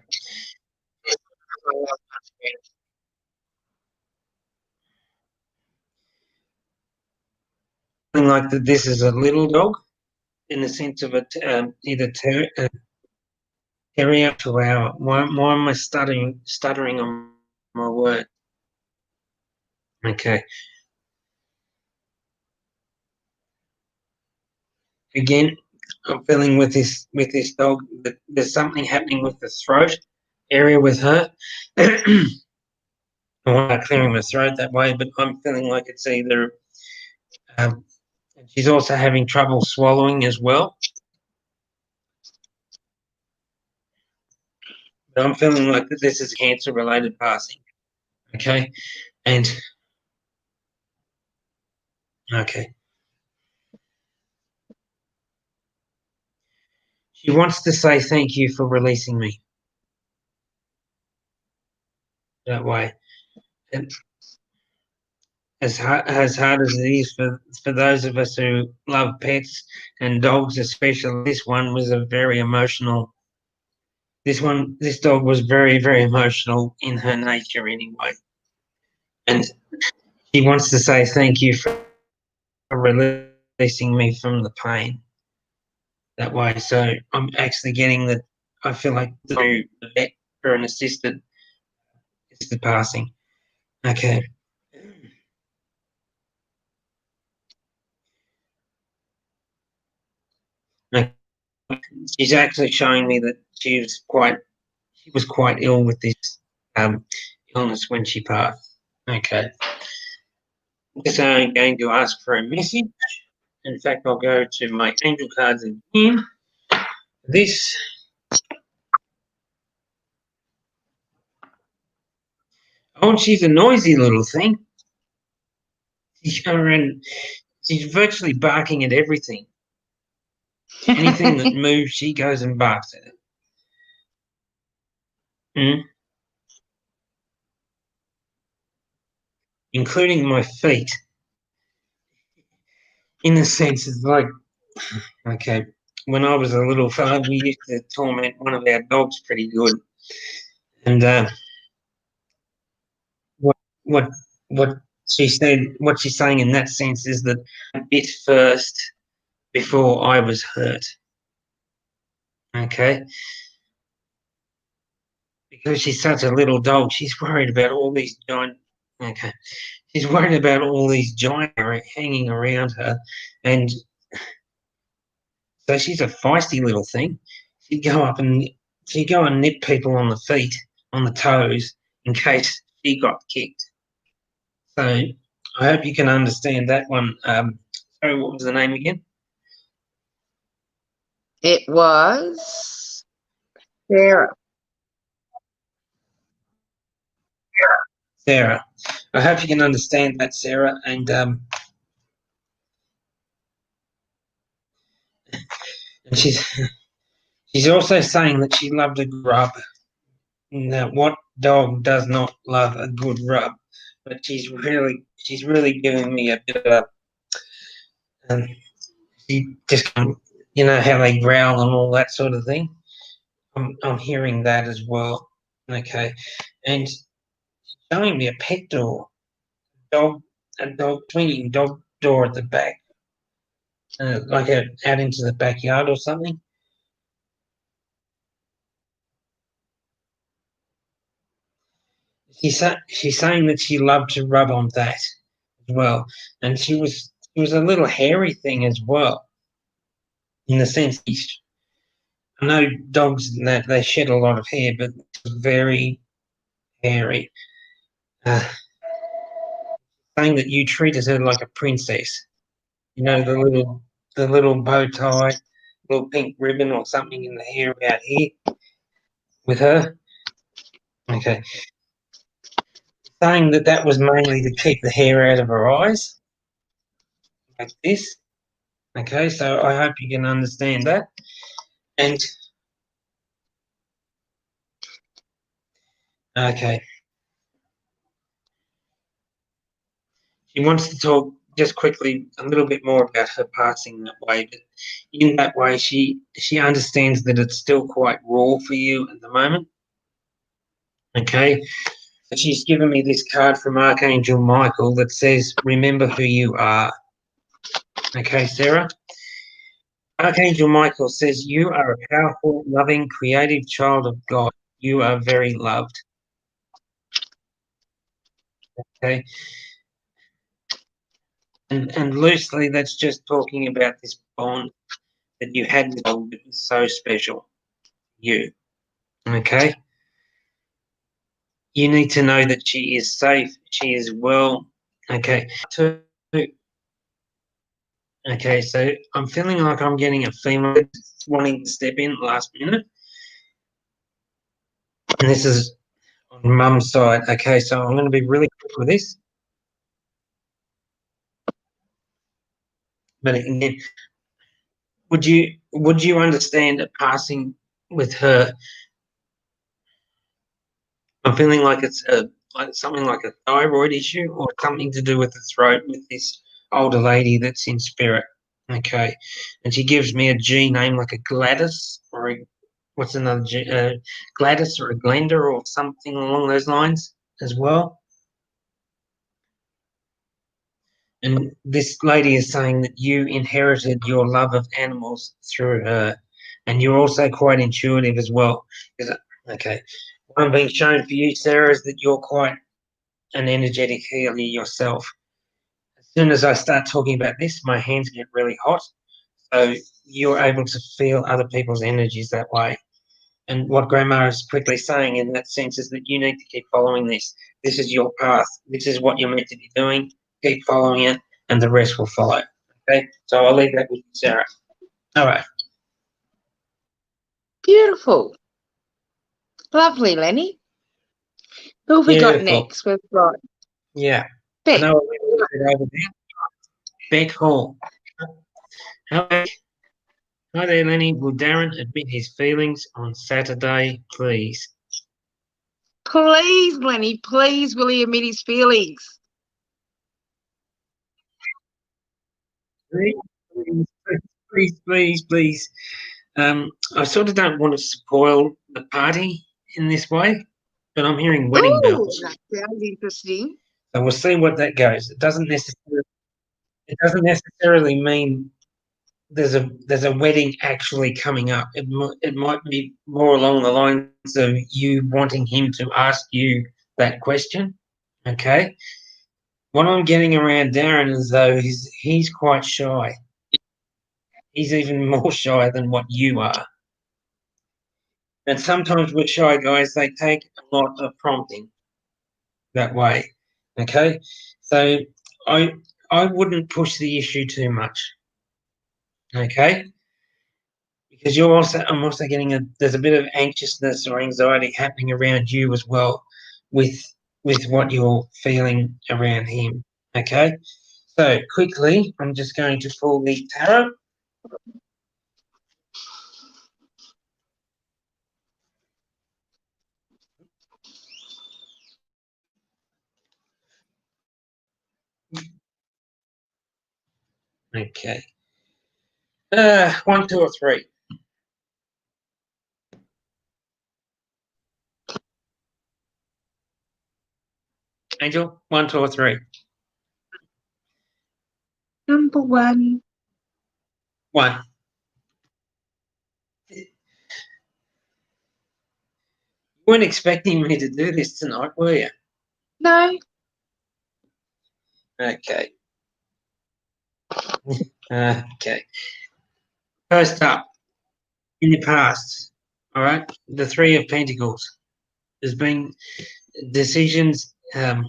Like that, this is a little dog in the sense of either terrier, chihuahua. Why am I stuttering on my word? Okay. Again, I'm feeling with this dog that there's something happening with the throat area with her. I want to clearing the throat that way, but I'm feeling like it's either. She's also having trouble swallowing as well. But I'm feeling like this is cancer-related passing. Okay, and okay. She wants to say thank you for releasing me that way. And as hard as it is for those of us who love pets and dogs especially, this one was a very emotional. This dog was very, very emotional in her nature anyway. And she wants to say thank you for releasing me from the pain that way. So I'm actually getting that. I feel like the vet for an assisted passing. Okay. She's actually showing me that she was quite ill with this illness when she passed. Okay. So I'm going to ask for a message. In fact, I'll go to my angel cards again. This. Oh, she's a noisy little thing. She's going around. She's virtually barking at everything. Anything that moves, she goes and barks at it. Including my feet. In the sense, it's like, okay, when I was a little fella, we used to torment one of our dogs pretty good. And what she said, what she's saying in that sense is that I bit first before I was hurt. Okay. Because she's such a little dog, she's worried about all these giant. Okay. She's worried about all these giants hanging around her, and so she's a feisty little thing. She'd go and nip people on the feet, on the toes, in case she got kicked. So I hope you can understand that one. Sorry, what was the name again? It was Sarah. Sarah. I hope you can understand that, Sarah. And And she's also saying that she loved a good rub. Now, what dog does not love a good rub? But she's really giving me a bit of a, she just, you know, how they growl and all that sort of thing. I'm hearing that as well. Okay, and showing me a pet door, a dog swinging dog door at the back, like out into the backyard or something. She's saying that she loved to rub on that as well, and she was a little hairy thing as well, in the sense I know dogs that they shed a lot of hair, but it's very hairy. Saying that you treated her like a princess. You know, the little bow tie, little pink ribbon or something in the hair out here with her. Okay. Saying that that was mainly to keep the hair out of her eyes, like this. Okay, so I hope you can understand that. And okay, she wants to talk just quickly a little bit more about her passing that way, but in that way she understands that it's still quite raw for you at the moment. Okay, she's given me this card from Archangel Michael that says, "Remember who you are." Okay, Sarah. Archangel Michael says, "You are a powerful, loving, creative child of God. You are very loved." Okay. And loosely, that's just talking about this bond that you had with God that was so special. You. Okay. You need to know that she is safe. She is well. Okay. Okay, so I'm feeling like I'm getting a female wanting to step in last minute. And this is on mum's side. Okay, so I'm going to be really quick with this. But again, would you understand a passing with her? I'm feeling like it's like something like a thyroid issue or something to do with the throat with this older lady that's in spirit. Okay, and she gives me a G name like a Gladys or a, what's another G? Gladys or a Glenda or something along those lines as well. And this lady is saying that you inherited your love of animals through her, and you're also quite intuitive as well. Okay, what I'm being shown for you, Sarah, is that you're quite an energetic healer yourself. As soon as I start talking about this, my hands get really hot. So you're able to feel other people's energies that way. And what Grandma is quickly saying in that sense is that you need to keep following this. This is your path. This is what you're meant to be doing. Keep following it, and the rest will follow. Okay? So I'll leave that with you, Sarah. All right. Beautiful. Lovely, Lenny. Who have we got Beautiful. next? We've got Yeah. Beck. I know what we over there. Beck Hall. Hi there, Lenny. Will Darren admit his feelings on Saturday, please? Please, Lenny, please, will he admit his feelings? Please. I sort of don't want to spoil the party in this way, but I'm hearing wedding bells. That sounds interesting. So we'll see what that goes. It doesn't necessarily mean there's a wedding actually coming up. It might be more along the lines of you wanting him to ask you that question. Okay. What I'm getting around Darren is though he's quite shy. He's even more shy than what you are. And sometimes with shy guys, they take a lot of prompting that way. Okay. So I wouldn't push the issue too much. Okay. Because I'm also getting there's a bit of anxiousness or anxiety happening around you as well with what you're feeling around him. Okay. So quickly, I'm just going to pull the tarot. Okay. 1, 2, or 3. Angel, 1, 2, or 3. Number 1. 1. You weren't expecting me to do this tonight, were you? No. Okay. Okay. First up, in the past, all right, the 3 of Pentacles. There's been decisions. I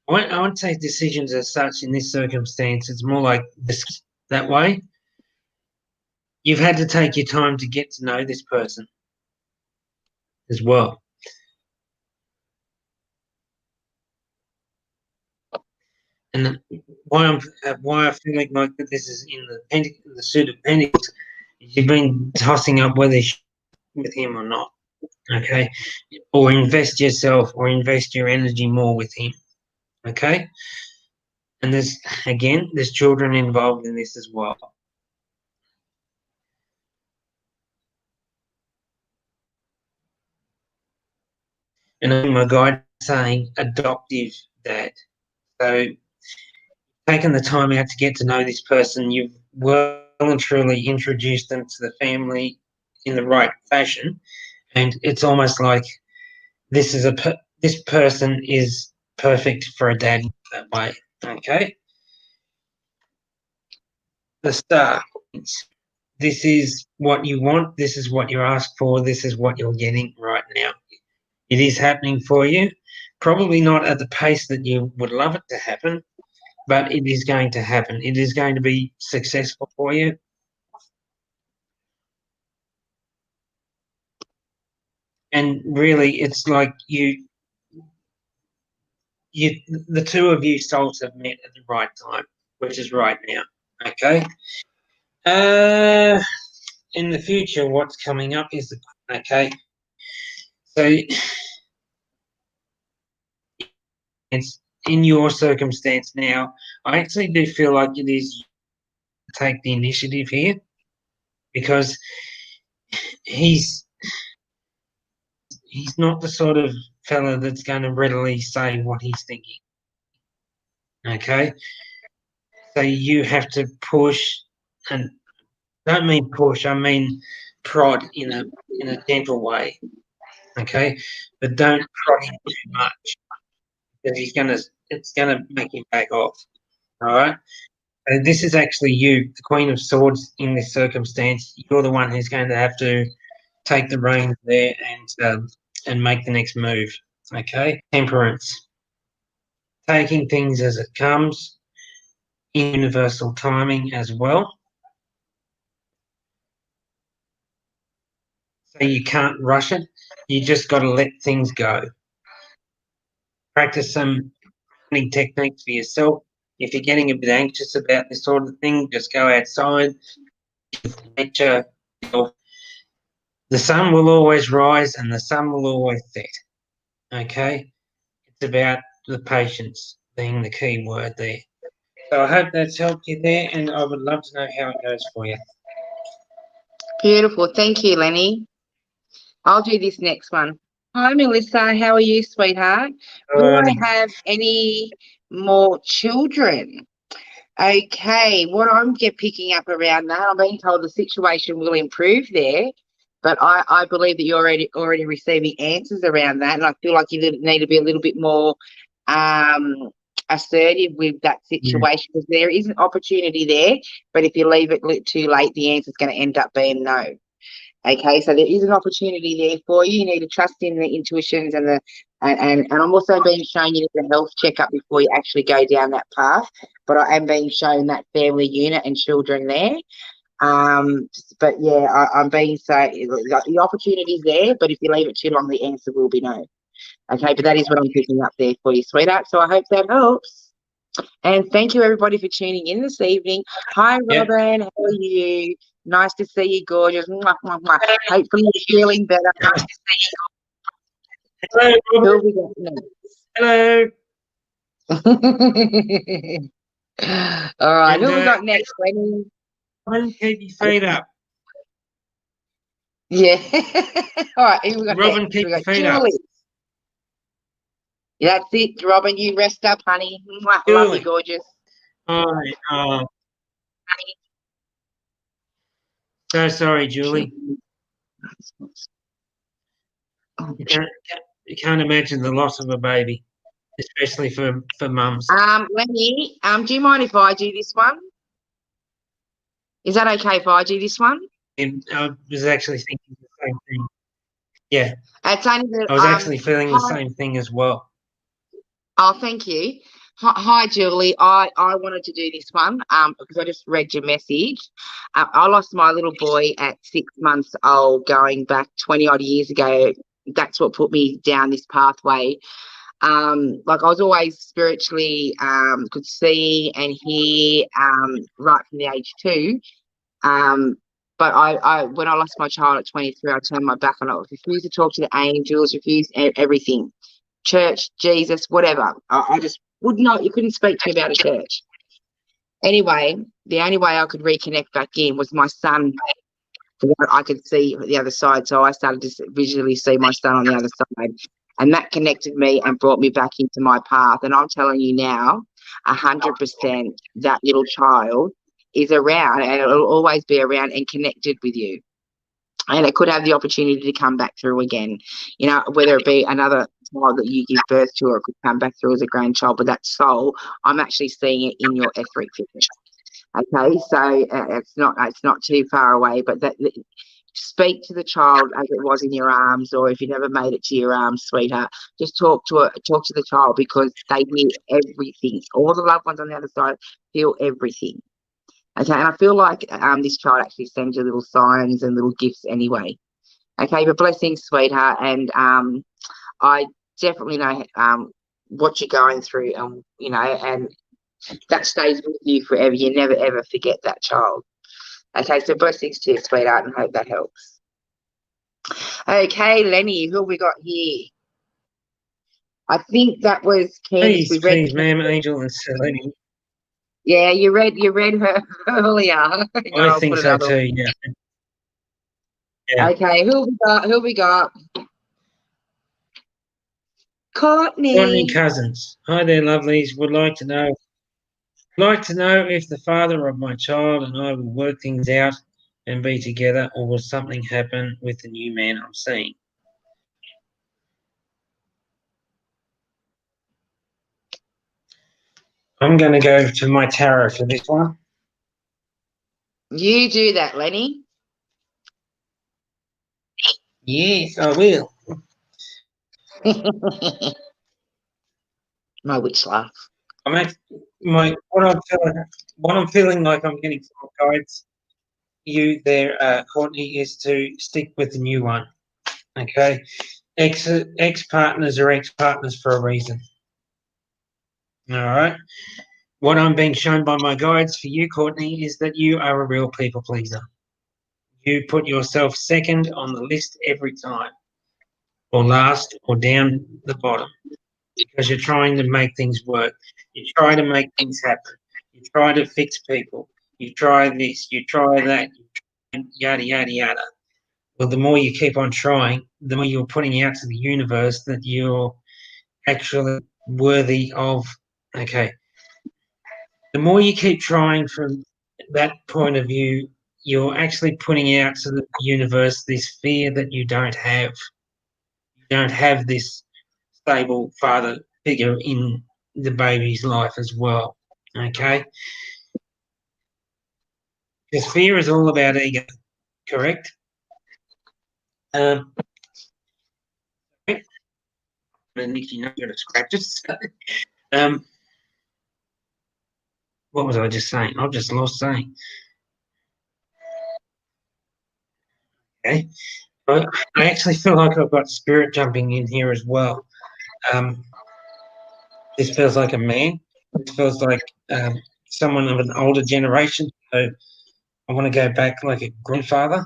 won't say decisions as such in this circumstance. It's more like this that way. You've had to take your time to get to know this person as well. And why I feel like this is in the suit of Pentacles, is you've been tossing up whether you with him or not. Okay, or invest yourself or invest your energy more with him. Okay, and there's children involved in this as well. And my guide saying adoptive dad. So taking the time out to get to know this person, you've well and truly introduced them to the family in the right fashion, and it's almost like this person is perfect for a dad that way. Okay, the star. This is what you want. This is what you asked for. This is what you're getting right now. It is happening for you. Probably not at the pace that you would love it to happen, but it is going to happen. It is going to be successful for you. And really, it's like the 2 of you souls have met at the right time, which is right now. Okay. In the future, what's coming up is okay. So it's in your circumstance now. I actually do feel like it is to take the initiative here, because he's not the sort of fella that's going to readily say what he's thinking. Okay, so you have to push, and I don't mean push, I mean prod in a gentle way. Okay, but don't prod him too much, because it's gonna make him back off. All right. And this is actually you, the Queen of Swords, in this circumstance. You're the one who's going to have to take the reins there and make the next move. Okay. Temperance. Taking things as it comes, in universal timing as well. So you can't rush it. You just got to let things go. Practice some techniques for yourself. If you're getting a bit anxious about this sort of thing, just go outside, nature. The sun will always rise and the sun will always set. Okay? It's about the patience being the key word there. So I hope that's helped you there, and I would love to know how it goes for you. Beautiful. Thank you, Lenny. I'll do this next one. Hi, Melissa. How are you, sweetheart? Do I have any more children? Okay, what I'm picking up around that, I'm being told the situation will improve there, but I believe that you're already receiving answers around that, and I feel like you need to be a little bit more assertive with that situation, because there is an opportunity there, but if you leave it too late, the answer is going to end up being no. Okay, so there is an opportunity there for you. You need to trust in the intuitions and I'm also being shown you need a health checkup before you actually go down that path. But I am being shown that family unit and children there. But yeah, I'm being the opportunity's there, but if you leave it too long, the answer will be no. Okay, but that is what I'm picking up there for you, sweetheart. So I hope that helps. And thank you, everybody, for tuning in this evening. Hi, Robin. How are you? Nice to see you, gorgeous. Mwah, mwah, mwah. Hopefully you're feeling better. Hello, Who we got next? Hello. All right, And who we got next, Lenny? Robin, keep your feet up. Yeah. All right, who we got Robin, next? keep We your got feet up. Julie. That's it, Robin. You rest up, honey. Mwah, love you, Julie. gorgeous. Hi. So sorry, Julie. You can't imagine the loss of a baby, especially for mums. Lenny, do you mind if I do this one? Is that okay if I do this one? And I was actually thinking the same thing. Yeah, It's only that, I was actually feeling the hi. same thing as well. Oh, thank you. Hi, Julie. I wanted to do this one because I just read your message. I lost my little boy at 6 months old, going back 20 odd years ago. That's what put me down this pathway. Like I was always spiritually could see and hear right from the age 2. But I when I lost my child at 23, I turned my back on it. I refused to talk to the angels, refused everything. Church, Jesus, whatever. I just would not, you couldn't speak to me about a church. Anyway, the only way I could reconnect back in was my son, what I could see the other side. So I started to visually see my son on the other side. And that connected me and brought me back into my path. And I'm telling you now, 100% that little child is around and it'll always be around and connected with you. And it could have the opportunity to come back through again, you know, whether it be another child that you give birth to, or it could come back through as a grandchild. But that soul, I'm actually seeing it in your etheric fitness. Okay, so it's not too far away, but that speak to the child as it was in your arms, or if you never made it to your arms, sweetheart, just talk to the child, because they hear everything. All the loved ones on the other side feel everything. Okay, and I feel like this child actually sends you little signs and little gifts anyway. Okay, but blessings, sweetheart, and I definitely know what you're going through, and you know, and that stays with you forever. You never ever forget that child. Okay, so blessings to you, sweetheart, and hope that helps. Okay, Lenny, who have we got here? I think that was Candice. We read, Please, ma'am, Angel and Selene. yeah, you read her earlier. I think so too. Yeah. Yeah. Okay, who have we got? Courtney Courtney. Cousins. Hi there, lovelies. Would like to know if the father of my child and I will work things out and be together, or will something happen with the new man I'm seeing? I'm going to go to my tarot for this one. You do that, Lenny. Yes, I will. My witch laugh. What I'm feeling like I'm getting from guides you there, Courtney, is to stick with the new one. Okay, ex partners are ex partners for a reason. All right. What I'm being shown by my guides for you, Courtney, is that you are a real people pleaser. You put yourself second on the list every time, or last, or down the bottom, because you're trying to make things work. You try to make things happen. You try to fix people. You try this, you try that, you try yada, yada, yada. Well, the more you keep on trying, the more you're putting out to the universe that you're actually worthy of. Okay. The more you keep trying from that point of view, you're actually putting out to the universe this fear that you don't have. You don't have this stable father figure in the baby's life as well. Okay? Because fear is all about ego, correct? And if you know you're going to scratch it. What was I just saying? I've just lost saying. Okay. I actually feel like I've got spirit jumping in here as well. This feels like a man. This feels like someone of an older generation. So I want to go back like a grandfather.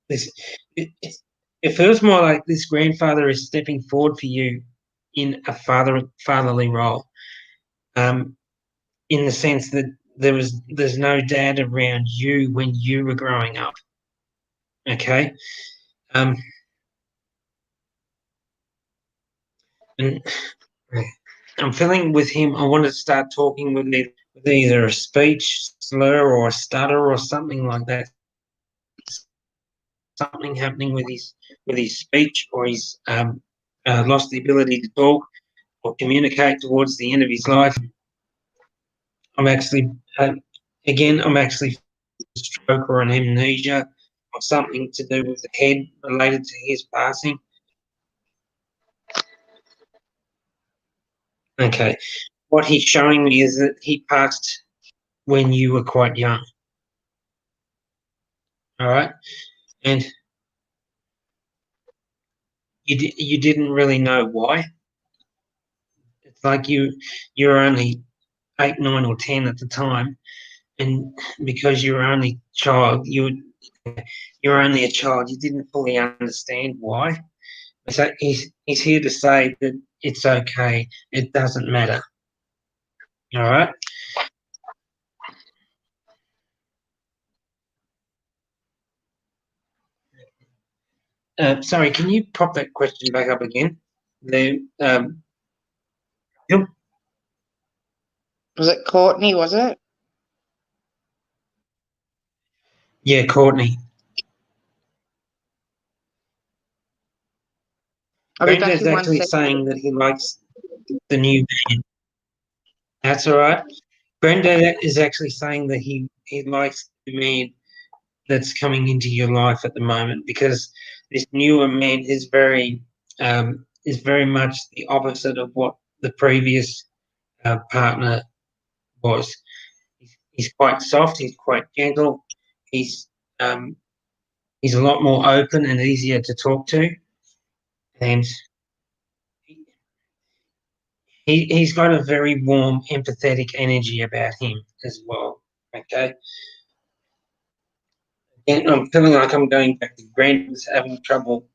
It feels more like this grandfather is stepping forward for you in a fatherly role. in the sense that there's no dad around you when you were growing up. Okay. And I'm feeling with him, I want to start talking with either a speech slur or a stutter or something like that. Something happening with his speech, or he's lost the ability to talk or communicate towards the end of his life. I'm actually, I'm actually a stroke or an amnesia or something to do with the head related to his passing. Okay. What he's showing me is that he passed when you were quite young. All right. And you didn't really know why. It's like you're only 8, 9 or 10 at the time. And because you're only child, you're only a child, you didn't fully understand why. So he's here to say that it's okay. It doesn't matter. All right. Sorry, can you pop that question back up again? Yep. Was it Courtney, was it? Yeah, Courtney. Brenda's actually saying that he likes the new man. That's all right. Brenda is actually saying that he likes the man that's coming into your life at the moment, because this newer man is very much the opposite of what the previous partner was. He's quite soft. He's quite gentle. He's a lot more open and easier to talk to, and he's got a very warm, empathetic energy about him as well. Okay. And I'm feeling like I'm going back to Brandon's having trouble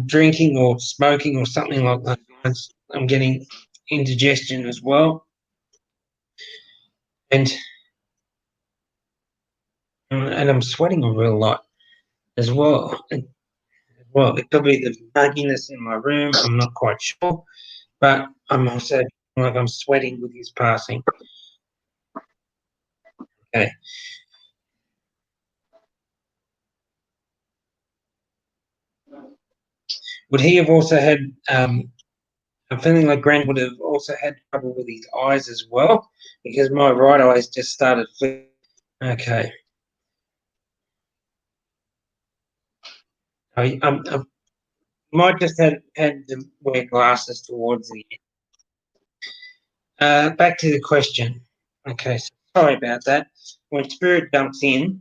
drinking or smoking or something like that. I'm getting indigestion as well, and I'm sweating a real lot as well. Well, it could be the mugginess in my room. I'm not quite sure, but I'm also feeling like I'm sweating with his passing. Okay. Would he have also had? I'm feeling like Grant would have also had trouble with his eyes as well, because my right eye's just started flickering. Okay. I might just had to wear glasses towards the end. Back to the question. Okay, so sorry about that. When spirit jumps in,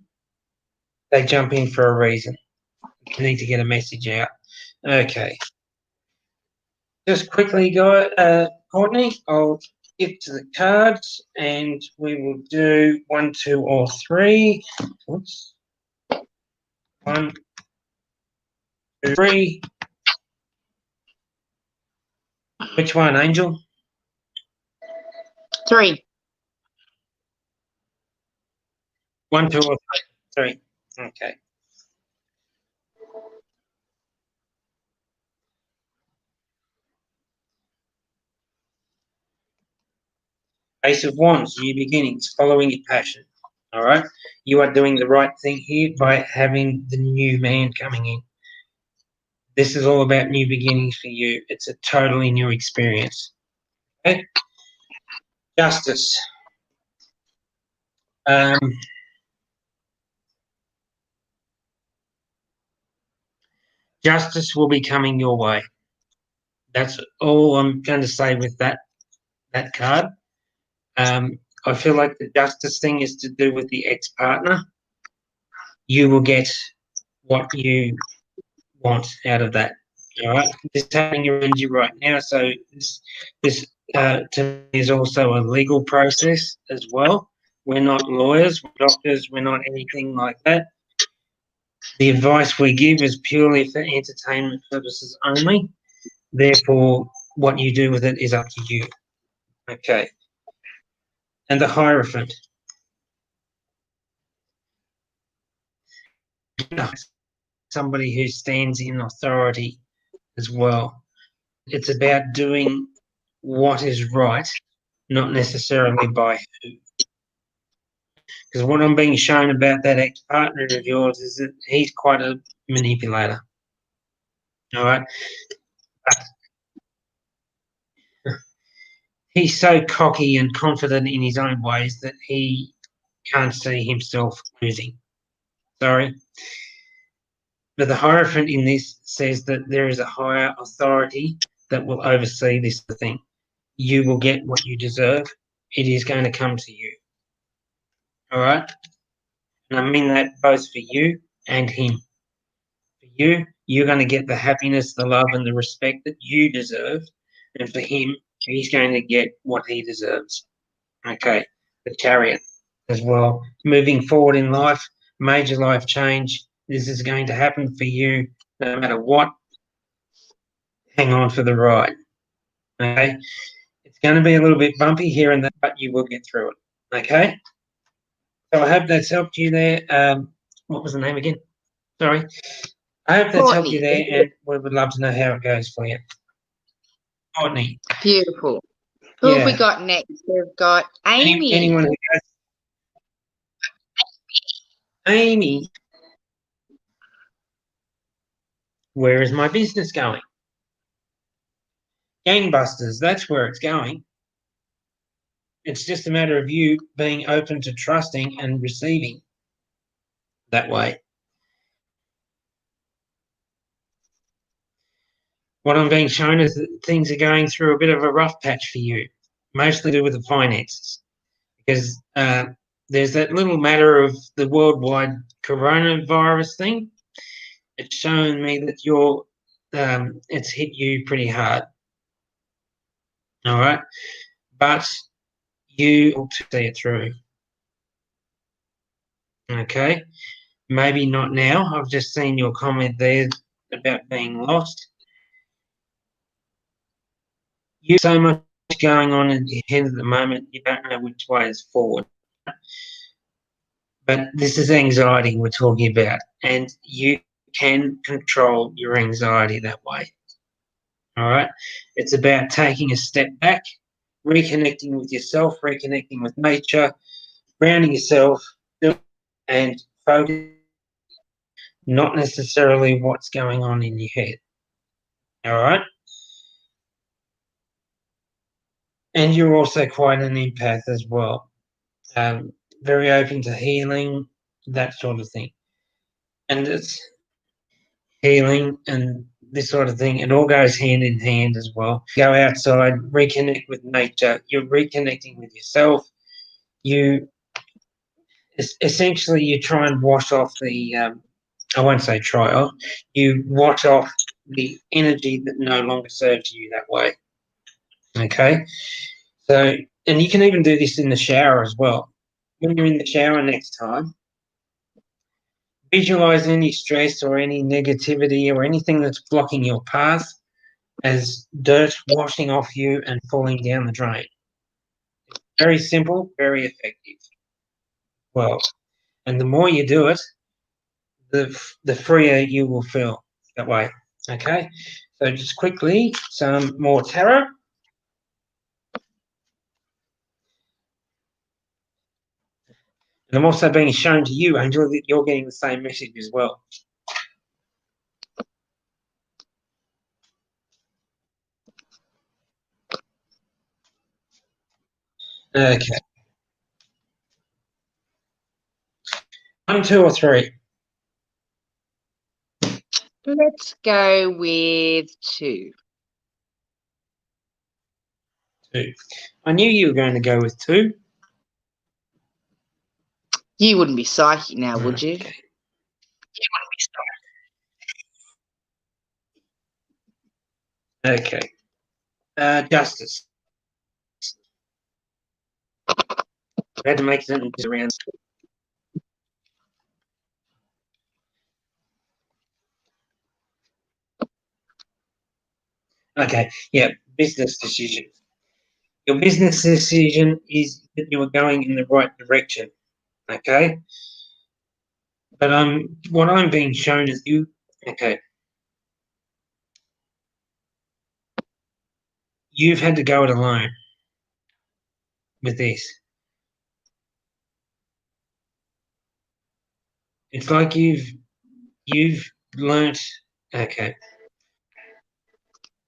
they jump in for a reason. They need to get a message out. Okay. Just quickly, guys, Courtney, I'll get to the cards and we will do 1, 2, or 3. Oops. 1, 2, 3. Which one, Angel? 3. 1, 2, or 3. Okay. Ace of Wands, new beginnings, following your passion. All right. You are doing the right thing here by having the new man coming in. This is all about new beginnings for you. It's a totally new experience. Okay. Justice. Justice will be coming your way. That's all I'm going to say with that card. I feel like the justice thing is to do with the ex-partner. You will get what you want out of that. All right, this is happening around you right now. So this to me is also a legal process as well. We're not lawyers, we're doctors, we're not anything like that. The advice we give is purely for entertainment purposes only. Therefore, what you do with it is up to you. Okay. and the Hierophant. Somebody who stands in authority as well. It's about doing what is right, not necessarily by who. Because what I'm being shown about that ex-partner of yours is that he's quite a manipulator. All right? But he's so cocky and confident in his own ways that he can't see himself losing. Sorry. But the Hierophant in this says that there is a higher authority that will oversee this thing. You will get what you deserve. It is going to come to you. All right? And I mean that both for you and him. For you, you're going to get the happiness, the love, and the respect that you deserve. And for him, he's going to get what he deserves. Okay, the Chariot as well. Moving forward in life, major life change. This is going to happen for you no matter what. Hang on for the ride. Okay, it's going to be a little bit bumpy here and there, but you will get through it. Okay, so I hope that's helped you there. What was the name again? Sorry. I hope that's helped you there, and we would love to know how it goes for you. Courtney. Beautiful. Who have we got next? We've got Amy. Anyone who goes. Amy. Where is my business going? Gangbusters, that's where it's going. It's just a matter of you being open to trusting and receiving that way. What I'm being shown is that things are going through a bit of a rough patch for you, mostly to do with the finances, because there's that little matter of the worldwide coronavirus thing. It's showing me that you're, it's hit you pretty hard. All right, but you will see it through. Okay, maybe not now. I've just seen your comment there about being lost. You so much going on in your head at the moment, you don't know which way is forward. But this is anxiety we're talking about, and you can control your anxiety that way. All right, it's about taking a step back, reconnecting with yourself, reconnecting with nature, grounding yourself, and focus, not necessarily what's going on in your head. All right. And you're also quite an empath as well. Very open to healing, that sort of thing. And it's healing and this sort of thing. It all goes hand in hand as well. Go outside, reconnect with nature. You're reconnecting with yourself. You essentially you try and wash off the. I won't say try off. You wash off the energy that no longer serves you that way. Okay. So, and you can even do this in the shower as well. When you're in the shower next time, visualize any stress or any negativity or anything that's blocking your path as dirt washing off you and falling down the drain. Very simple, very effective. Well, and the more you do it, the freer you will feel that way. Okay, so just quickly, some more tarot. And I'm also being shown to you, Angel, that you're getting the same message as well. Okay. 1, 2, or 3? Let's go with 2. 2. I knew you were going to go with 2. You wouldn't be psychic now, would you? Okay. You wouldn't be psychic. Okay. Justice. I had to make sentences around. Okay, yeah, business decisions. Your business decision is that you are going in the right direction, okay? But what I'm being shown is you've had to go it alone with this. It's like you've learnt, okay,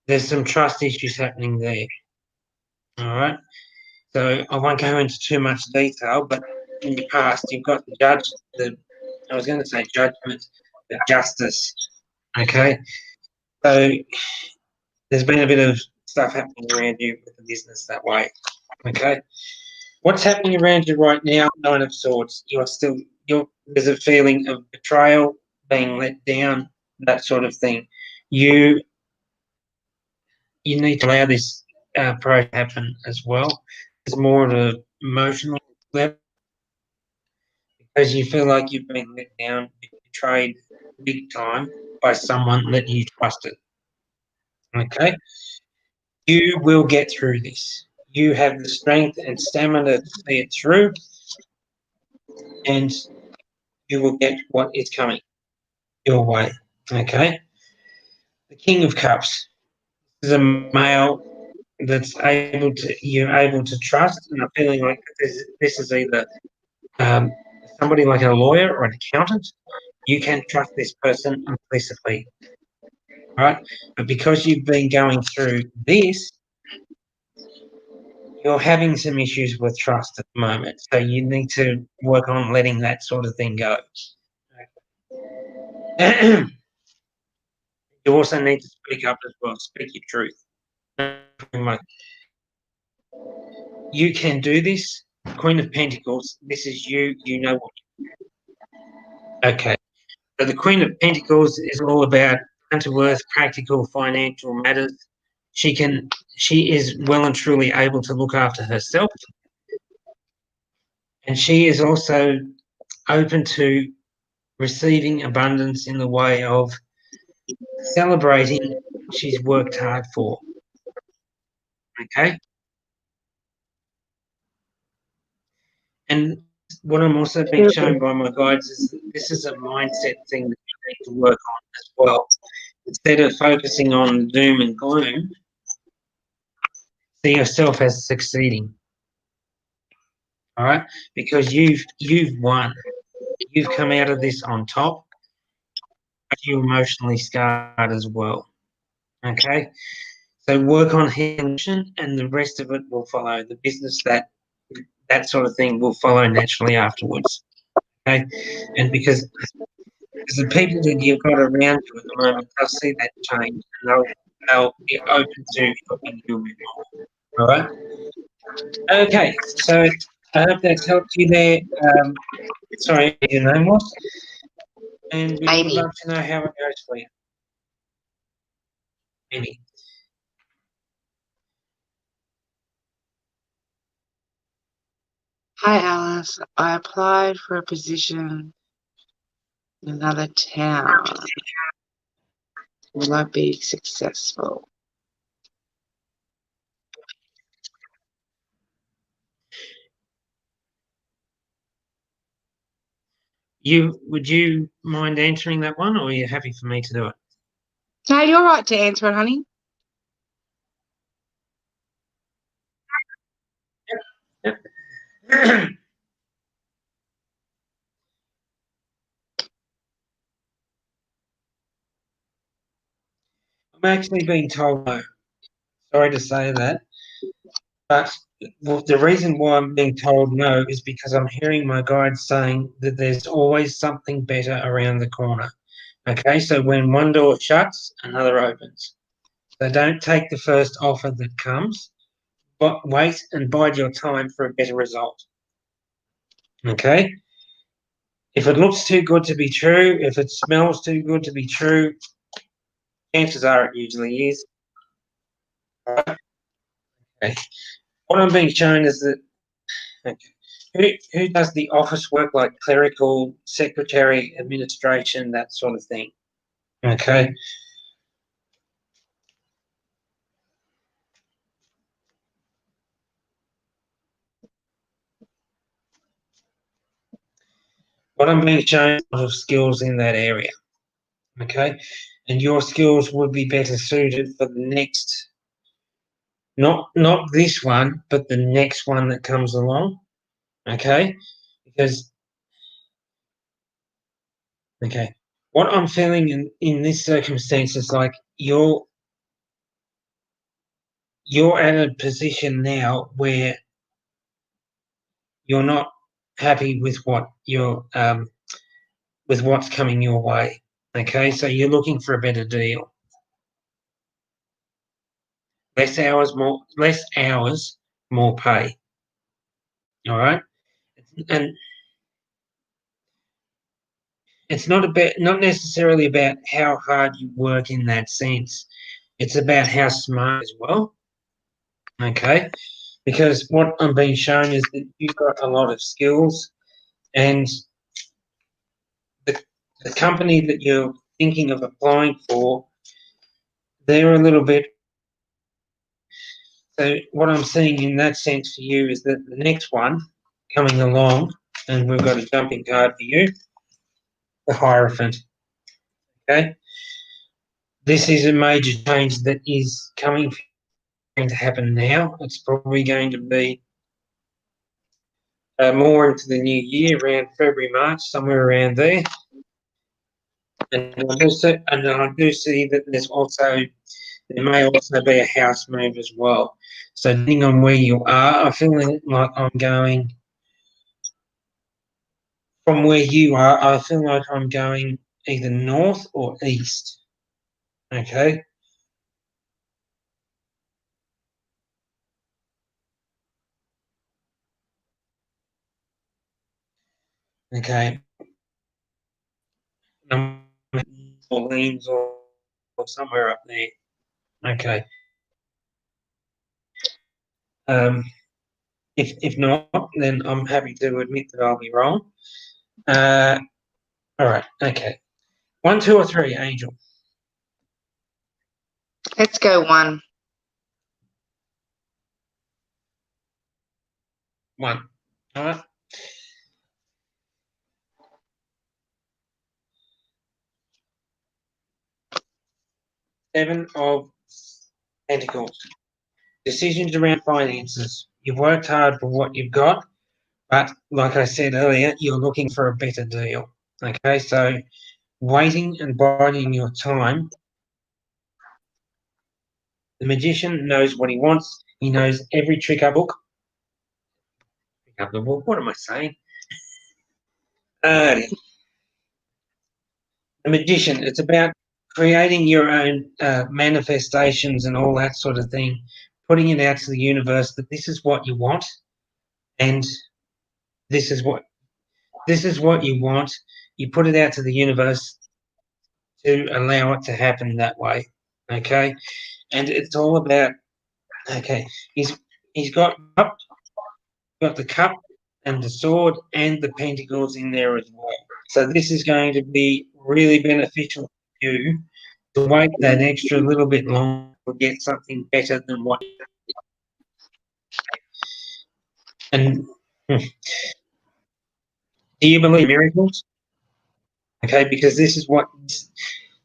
there's some trust issues happening there, all right? So I won't go into too much detail, but in the past you've got I was going to say judgment, but justice, okay? So there's been a bit of stuff happening around you with the business that way, okay? What's happening around you right now, Nine of Swords, there's a feeling of betrayal, being let down, that sort of thing. You need to allow this process to happen as well. It's more of an emotional level because you feel like you've been let down, betrayed big time by someone that you trusted. Okay? You will get through this. You have the strength and stamina to see it through, and you will get what is coming your way. Okay? The King of Cups is a male that's you're able to trust, and I'm feeling like this is either somebody like a lawyer or an accountant. You can trust this person implicitly, right? But because you've been going through this, you're having some issues with trust at the moment. So you need to work on letting that sort of thing go. You also need to speak up as well, speak your truth. You can do this. Queen of Pentacles, this is you, you know what. Okay. So the Queen of Pentacles is all about down to earth, practical, financial matters. She is well and truly able to look after herself. And she is also open to receiving abundance in the way of celebrating she's worked hard for. Okay? And what I'm also being shown by my guides is that this is a mindset thing that you need to work on as well. Instead of focusing on doom and gloom, see yourself as succeeding. All right? Because you've won. You've come out of this on top. You're emotionally scarred as well. Okay? So work on healing and the rest of it will follow. The business that sort of thing will follow naturally afterwards. Okay? And because the people that you've got around you at the moment, they'll see that change and they'll be open to helping you with more. All right? Okay, so I hope that's helped you there. Sorry, your name was? And we would love to know how it goes for you. Amy. Hi, Alice. I applied for a position in another town. Will I be successful? Would you mind answering that one, or are you happy for me to do it? No, you're right to answer it, honey. Yep. I'm actually being told no. Sorry to say that, but the reason why I'm being told no is because I'm hearing my guides saying that there's always something better around the corner. Okay, so when one door shuts, another opens. So don't take the first offer that comes, but wait and bide your time for a better result. Okay? If it looks too good to be true, if it smells too good to be true, chances are it usually is. Okay. What I'm being shown is that who does the office work, like clerical, secretary, administration, that sort of thing. Okay. what I'm being shown is a lot of skills in that area. Okay, and your skills would be better suited for the next, not this one, but the next one that comes along. Okay, because what I'm feeling in this circumstance is like you're at a position now where you're not happy with what you're with what's coming your way. Okay, so you're looking for a better deal. Less hours, more pay. All right, and it's not necessarily about how hard you work in that sense. It's about how smart as well. Okay, because what I'm being shown is that you've got a lot of skills, and the company that you're thinking of applying for, they're a little bit. So what I'm seeing in that sense for you is that the next one coming along, and we've got a jumping card for you, the Hierophant. Okay, this is a major change that is going to happen now. It's probably going to be more into the new year, around February, March, somewhere around there. And I do see that there may also be a house move as well. So depending on where you are, I feel like I'm going from where you are. I feel like I'm going either north or east. Okay. Okay. Orleans or somewhere up there. Okay. If not, then I'm happy to admit that I'll be wrong. All right. Okay. 1, 2, or 3, Angel. Let's go 1. 1. All right. Seven of Pentacles. Decisions around finances. You've worked hard for what you've got, but like I said earlier, you're looking for a better deal. Okay, so waiting and biding your time. The Magician knows what he wants. He knows every trick up book. Trick up the book. What am I saying? The Magician. It's about creating your own manifestations and all that sort of thing. Putting it out to the universe that this is what you want, and this is what you want. You put it out to the universe to allow it to happen that way. Okay, and it's all about. Okay, he's got the cup and the sword and the pentacles in there as well. So this is going to be really beneficial for you to wait that extra little bit longer to get something better than what. And do you believe in miracles? Okay, because this is what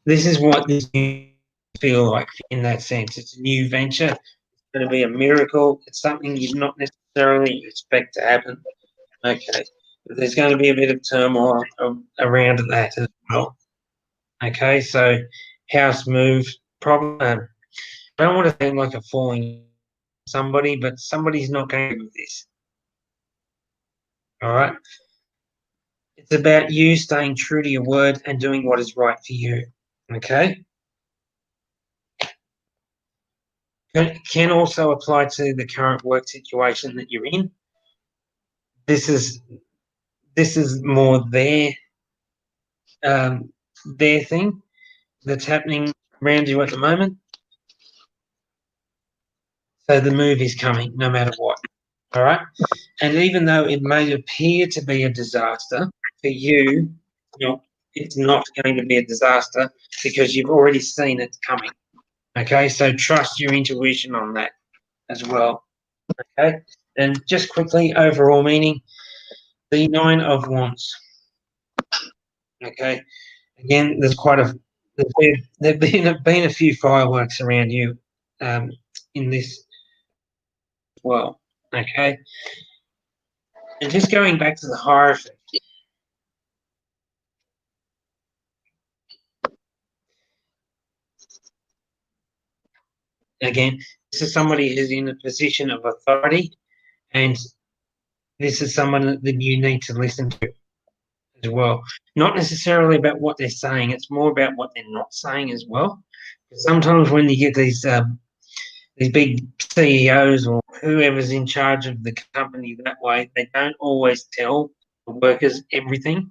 this feel like in that sense. It's a new venture. It's going to be a miracle. It's something you not necessarily expect to happen. Okay, but there's going to be a bit of turmoil around that as well. Okay, so house move, probably. I don't want to think like a falling somebody, but somebody's not going to do this. All right. It's about you staying true to your word and doing what is right for you. Okay. Can also apply to the current work situation that you're in. This is more their thing that's happening around you at the moment. So the move is coming no matter what. All right. And even though it may appear to be a disaster for you, it's not going to be a disaster because you've already seen it coming. Okay. So trust your intuition on that as well. Okay. And just quickly, overall meaning, the 9 of Wands. Okay. Again, there've been a few fireworks around you in this as well. Okay. And just going back to the Hierophant. Again, this is somebody who's in a position of authority, and this is someone that you need to listen to as well. Not necessarily about what they're saying, it's more about what they're not saying as well. Sometimes when you get these big CEOs or whoever's in charge of the company that way, they don't always tell the workers everything.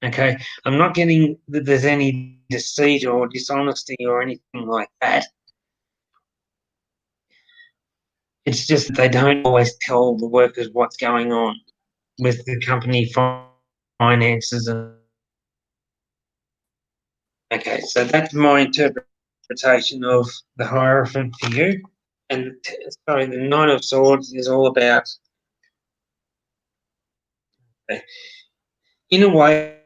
Okay, I'm not getting that there's any deceit or dishonesty or anything like that. It's just that they don't always tell the workers what's going on with the company finances. Okay, so that's my interpretation of the Hierophant for you. And sorry, the Nine of Swords is all about, in a way,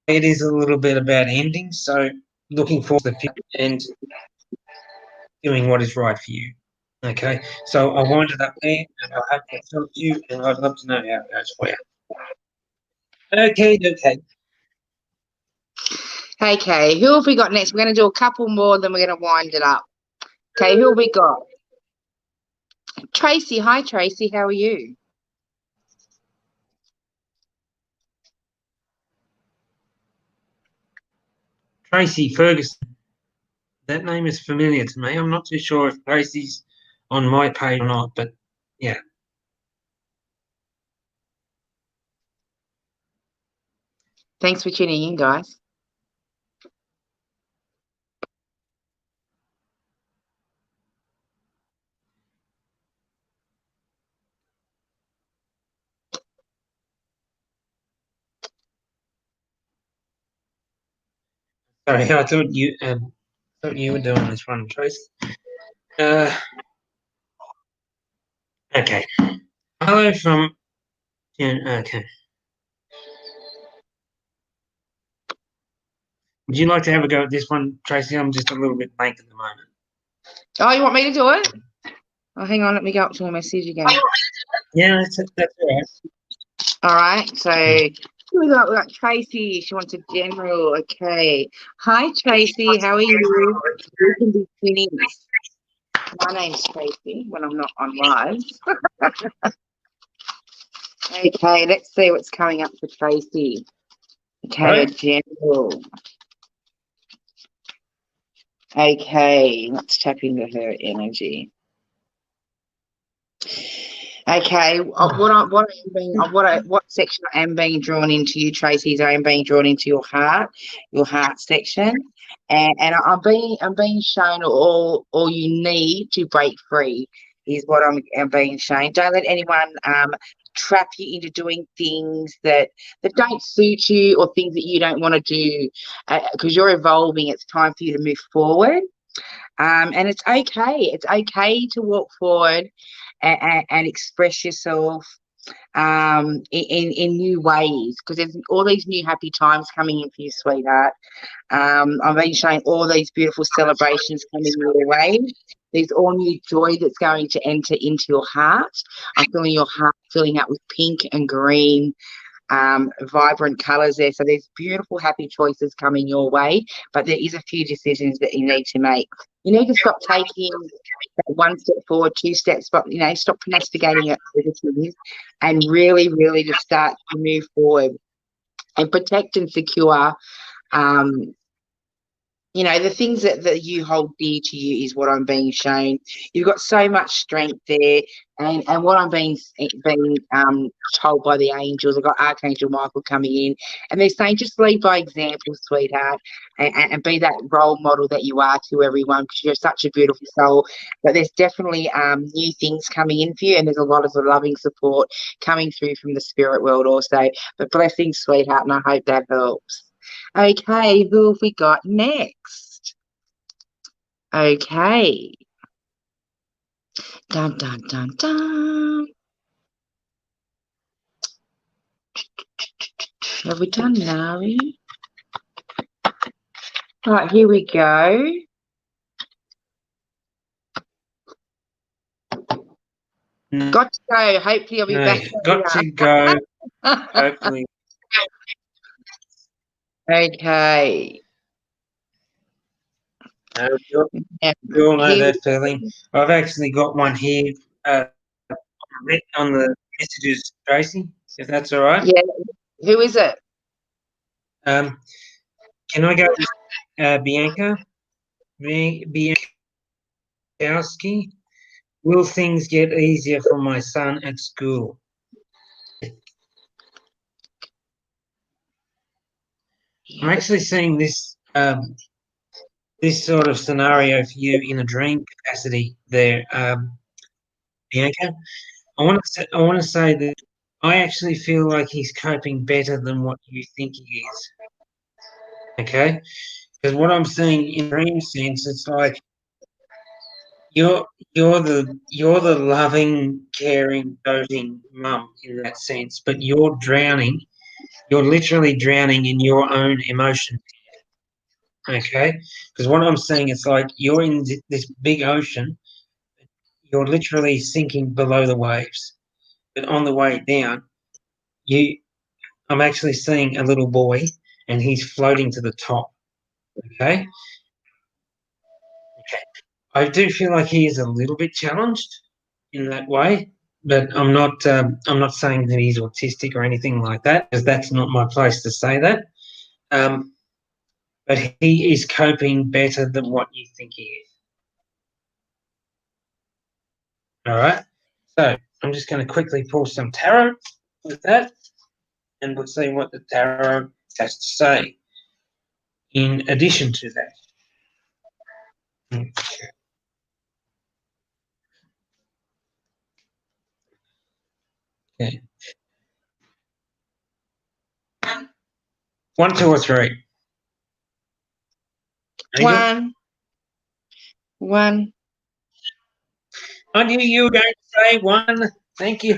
it is a little bit about ending. So looking forward to the future and doing what is right for you. Okay, so I wind it up there, and I hope that helps you, and I'd love to know how it goes for you. Okay. Okay, who have we got next? We're going to do a couple more, then we're going to wind it up. Okay, who have we got? Tracy. Hi, Tracy. How are you? Tracy Ferguson. That name is familiar to me. I'm not too sure if Tracy's on my page or not, but yeah. Thanks for tuning in, guys. Sorry, I thought you were doing this one, Tracy. Okay. Hello from okay. Would you like to have a go at this one, Tracy? I'm just a little bit blank at the moment. Oh, you want me to do it? Oh, hang on. Let me go up to my message again. Yeah, that's all right. All right. So here we got Tracy. She wants a general. Okay. Hi, Tracy. How are you? You can be finished. My name's Tracy when I'm not on live. Okay. Let's see what's coming up for Tracy. Okay. A general. Okay. Let's tap into her energy. Okay, what section I am being drawn into you, Tracy, is I am being drawn into your heart section, and I'm being shown all you need to break free is what I'm being shown. Don't let anyone trap you into doing things that don't suit you or things that you don't want to do, because you're evolving. It's time for you to move forward. And it's okay. It's okay to walk forward and express yourself in new ways, because there's all these new happy times coming in for you, sweetheart. I'm being shown all these beautiful celebrations coming your way. There's all new joy that's going to enter into your heart. I'm feeling your heart filling up with pink and green, vibrant colors there. So there's beautiful, happy choices coming your way, but there is a few decisions that you need to make. You need to stop taking one step forward, two steps, but stop procrastinating it and really, really just start to move forward and protect and secure. The things that you hold dear to you is what I'm being shown. You've got so much strength there, and what I'm being told by the angels. I've got Archangel Michael coming in, and they're saying just lead by example, sweetheart, and be that role model that you are to everyone, because you're such a beautiful soul. But there's definitely new things coming in for you, and there's a lot of loving support coming through from the spirit world also. But blessings, sweetheart, and I hope that helps. Okay, who have we got next? Okay. Dun, dun, dun, dun. Have we done Nari? Right, here we go. No, Got to go. Hopefully I'll be back. got to go. Hopefully. Okay. We all know that feeling. I've actually got one here on the messages, Tracy, if that's all right. Yeah. Who is it? Can I go with Bianca? Biankowski? Will things get easier for my son at school? I'm actually seeing this this sort of scenario for you in a dream capacity there, Bianca. I want to say that I actually feel like he's coping better than what you think he is. Okay, because what I'm seeing in dream sense, it's like you're the loving, caring, doting mum in that sense, but you're drowning. You're literally drowning in your own emotions. Okay, because what I'm seeing, it's like you're in this big ocean. You're literally sinking below the waves, but on the way down, I'm actually seeing a little boy, and he's floating to the top. Okay. I do feel like he is a little bit challenged in that way, but I'm not saying that he's autistic or anything like that, because that's not my place to say that. But he is coping better than what you think he is. All right. So I'm just going to quickly pull some tarot with that, and we'll see what the tarot has to say in addition to that. Okay. 1, 2, or 3? Angel? One. I knew you were going to say 1. Thank you.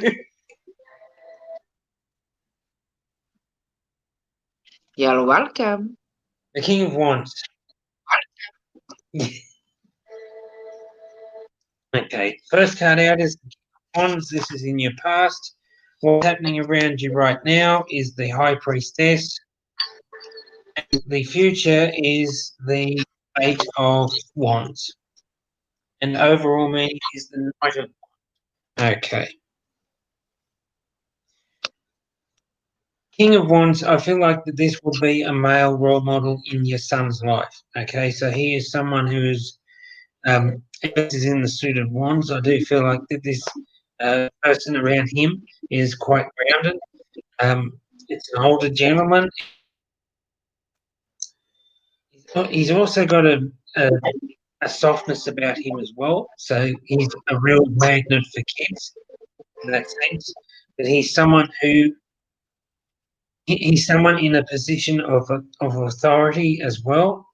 You're welcome. The King of Wands. Okay, first card out is the King of Wands. This is in your past. What's happening around you right now is the High Priestess. And the future is the 8 of Wands. And the overall meaning is the Knight of Wands. Okay. King of Wands, I feel like that this will be a male role model in your son's life. Okay, so he is someone who is is in the suit of wands. I do feel like that this person around him is quite grounded. It's an older gentleman. He's also got a softness about him as well. So he's a real magnet for kids in that sense. But he's someone in a position of authority as well.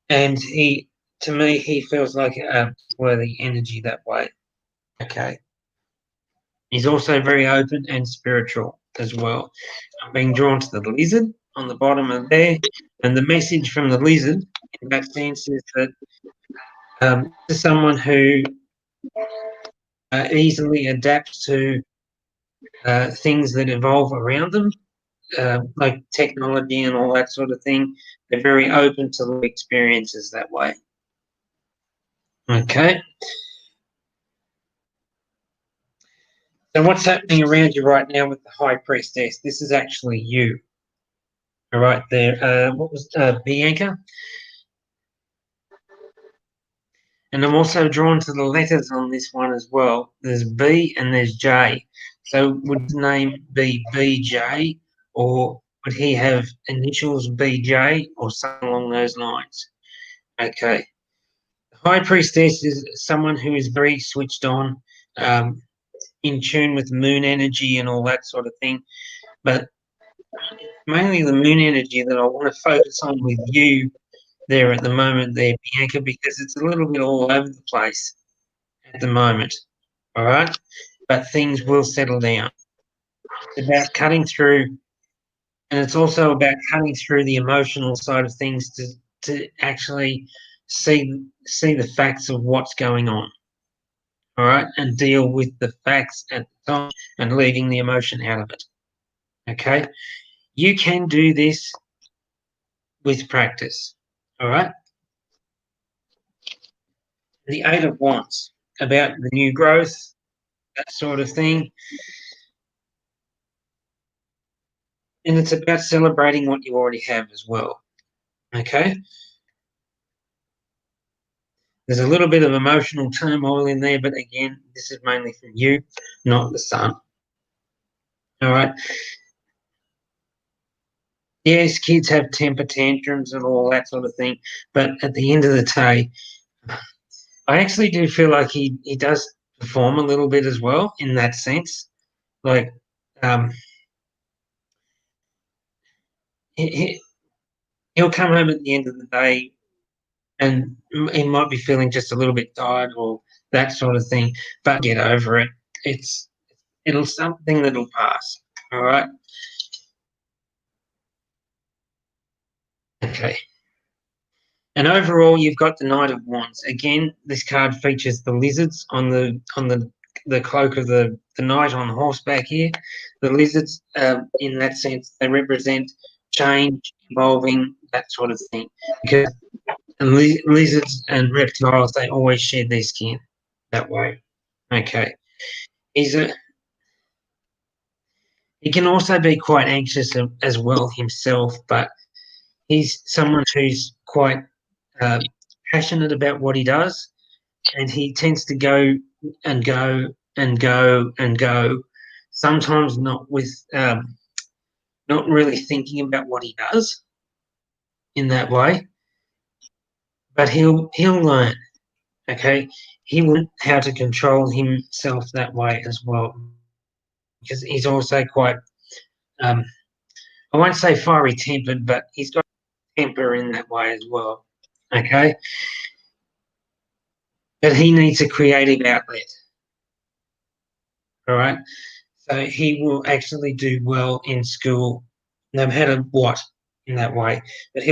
And to me, he feels like a worthy energy that way. Okay. He's also very open and spiritual as well. I'm being drawn to the lizard on the bottom of there, and the message from the lizard in that sense is that this is someone who easily adapts to things that evolve around them, like technology and all that sort of thing. They're very open to experiences that way. Okay. So what's happening around you right now with the High Priestess? This is actually you. All right there. What was Bianca? And I'm also drawn to the letters on this one as well. There's B and there's J. So would his name be BJ, or would he have initials BJ or something along those lines? Okay. The High Priestess is someone who is very switched on, in tune with moon energy and all that sort of thing. But mainly the moon energy that I want to focus on with you there at the moment there, Bianca, because it's a little bit all over the place at the moment, all right? But things will settle down. It's about cutting through And it's also about cutting through the emotional side of things to actually see the facts of what's going on. All right, and deal with the facts at the time and leaving the emotion out of it. Okay, you can do this with practice. All right. The Eight of Wands, about the new growth, that sort of thing. And it's about celebrating what you already have as well. Okay. There's a little bit of emotional turmoil in there, but again, this is mainly from you, not the sun. All right. Yes, kids have temper tantrums and all that sort of thing, but at the end of the day, I actually do feel like he does perform a little bit as well in that sense. Like, he'll come home at the end of the day and he might be feeling just a little bit tired or that sort of thing, but get over it. It'll something that'll pass. All right. Okay. And overall, you've got the Knight of Wands. Again, this card features the lizards on the cloak of the knight on horseback here. The lizards, in that sense, they represent change, evolving, that sort of thing. Because lizards and reptiles, they always shed their skin that way. Okay. He can also be quite anxious as well himself, but he's someone who's quite passionate about what he does, and he tends to go and go and go and go, sometimes not really thinking about what he does in that way, but he'll learn. Okay, he will learn how to control himself that way as well, because he's also quite I won't say fiery tempered, but he's got temper in that way as well. Okay, but he needs a creative outlet. All right, so he will actually do well in school, no matter what, in that way. But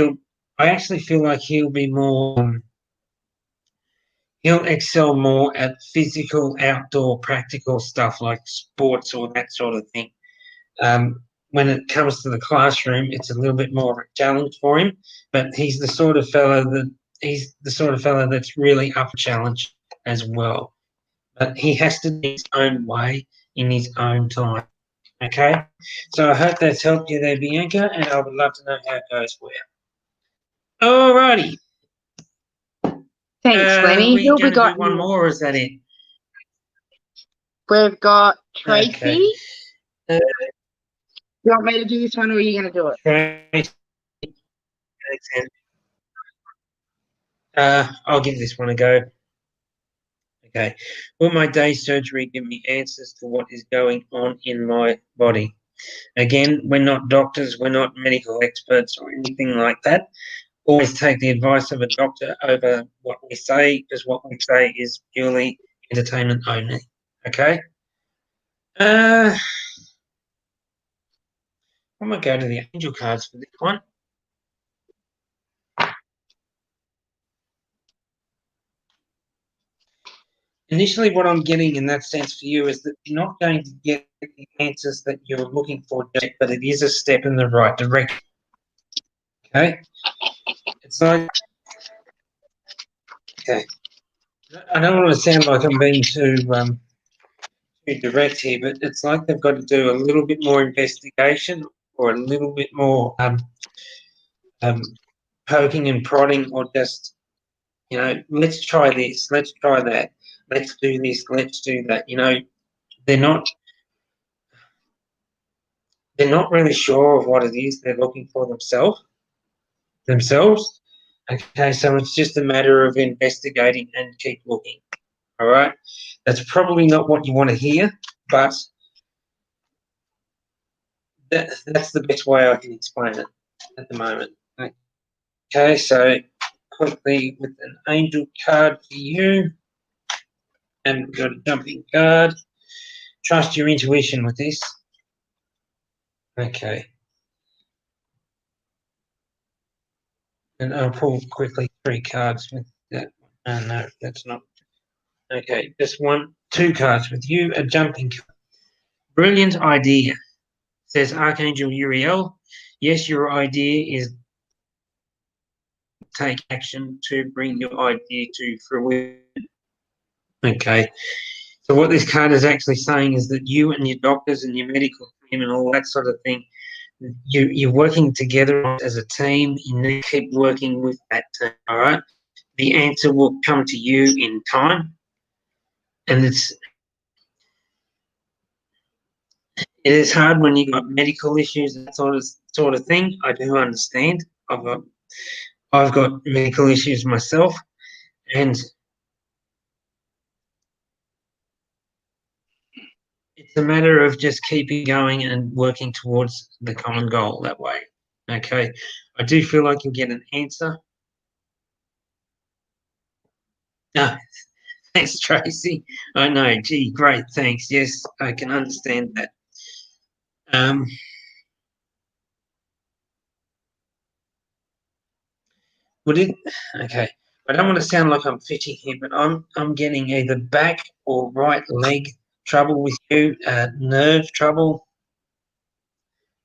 I actually feel like he'll be more. He'll excel more at physical, outdoor, practical stuff like sports or that sort of thing. When it comes to the classroom, it's a little bit more of a challenge for him. But he's the sort of fellow that's really up for challenge as well. But he has to do his own way in his own time. Okay, so I hope that's helped you there, Bianca, and I would love to know how it goes for you. Alrighty. Thanks, Lenny. We're going to do one more, or is that it? We've got Tracy. Okay. You want me to do this one, or are you going to do it? I'll give this one a go. Okay. Will my day surgery give me answers to what is going on in my body? Again, we're not doctors, we're not medical experts or anything like that. Always take the advice of a doctor over what we say, because what we say is purely entertainment only. Okay? I'm going to go to the angel cards for this one. Initially, what I'm getting in that sense for you is that you're not going to get the answers that you're looking for, but it is a step in the right direction. Okay? It's like, okay. I don't want to sound like I'm being too direct here, but it's like they've got to do a little bit more investigation or a little bit more poking and prodding, or just, let's try this, let's try that, let's do this, let's do that. They're not really sure of what it is they're looking for themselves. Okay, so it's just a matter of investigating and keep looking. All right, that's probably not what you want to hear, but that's the best way I can explain it at the moment. Okay, so quickly with an angel card for you, and we've got a jumping card. Trust your intuition with this. Okay. And I'll pull quickly 3 cards with that. No, that's not. Okay, just 2 cards with you. A jumping card. Brilliant idea, says Archangel Uriel. Yes, your idea is take action to bring your idea to fruition. Okay. So what this card is actually saying is that you and your doctors and your medical team and all that sort of thing, you're working together as a team. You need to keep working with that team, all right? The answer will come to you in time. And it is hard when you've got medical issues and that sort of thing. I do understand. I've got medical issues myself, and it's a matter of just keeping going and working towards the common goal that way. Okay, I do feel like you'll get an answer. No, thanks, Tracy. I know. Gee, great. Thanks. Yes, I can understand that. Okay. I don't want to sound like I'm fishing here, but I'm getting either back or right leg trouble with you, nerve trouble.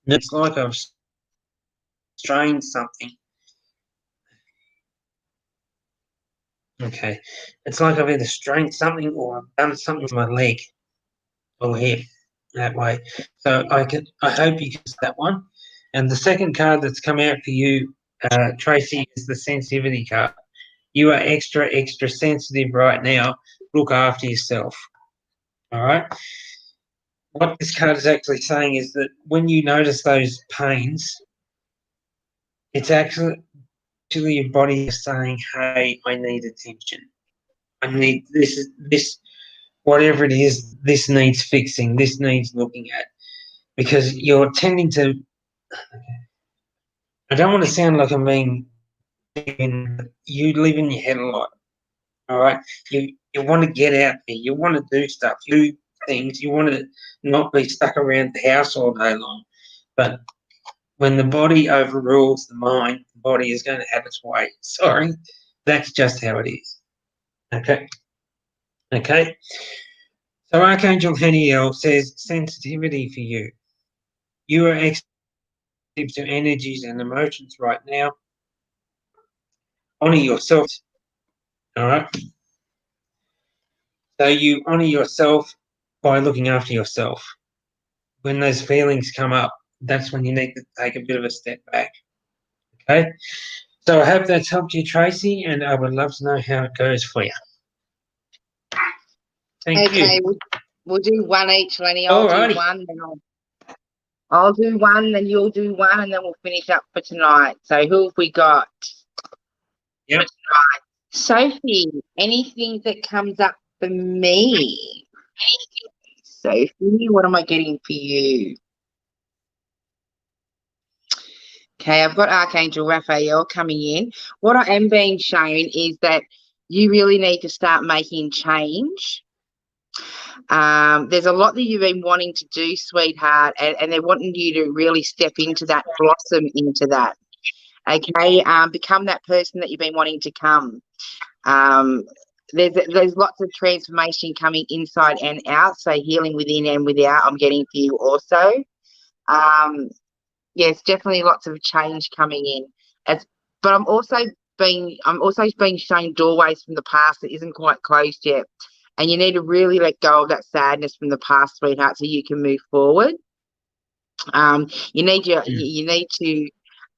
It's like I've strained something. Okay. It's like I've either strained something or I've done something with my leg or hip that way. So I hope you get that one. And the second card that's come out for you, Tracy, is the sensitivity card. You are extra sensitive right now. Look after yourself. All right. What this card is actually saying is that when you notice those pains, it's actually your body is saying, "Hey, I need attention. I need this, whatever it is. This needs fixing. This needs looking at." Because you're tending to. I don't want to sound like I'm being. You live in your head a lot. All right. You want to get out there. You want to do stuff. You do things. You want to not be stuck around the house all day long. But when the body overrules the mind, the body is going to have its way. Sorry, that's just how it is. Okay. Okay. So Archangel Haniel says sensitivity for you. You are sensitive to energies and emotions right now. Honor yourself. All right. So you honor yourself by looking after yourself. When those feelings come up, that's when you need to take a bit of a step back. Okay. So I hope that's helped you, Tracy, and I would love to know how it goes for you. Thank Okay, you. we'll do one each, Lenny. I'll do one, then I'll do one, then you'll do one, and then we'll finish up for tonight. So who have we got? Yep. Sophie, anything that comes up for me? Sophie, what am I getting for you? Okay, I've got Archangel Raphael coming in. What I am being shown is that you really need to start making change. There's a lot that you've been wanting to do, sweetheart, and they're wanting you to really step into that, blossom into that. Okay, become that person that you've been wanting to come. There's lots of transformation coming inside and out, so healing within and without I'm getting for you also. Yes, definitely lots of change coming in. But I'm also being shown doorways from the past that isn't quite closed yet. And you need to really let go of that sadness from the past, sweetheart, so you can move forward. You need to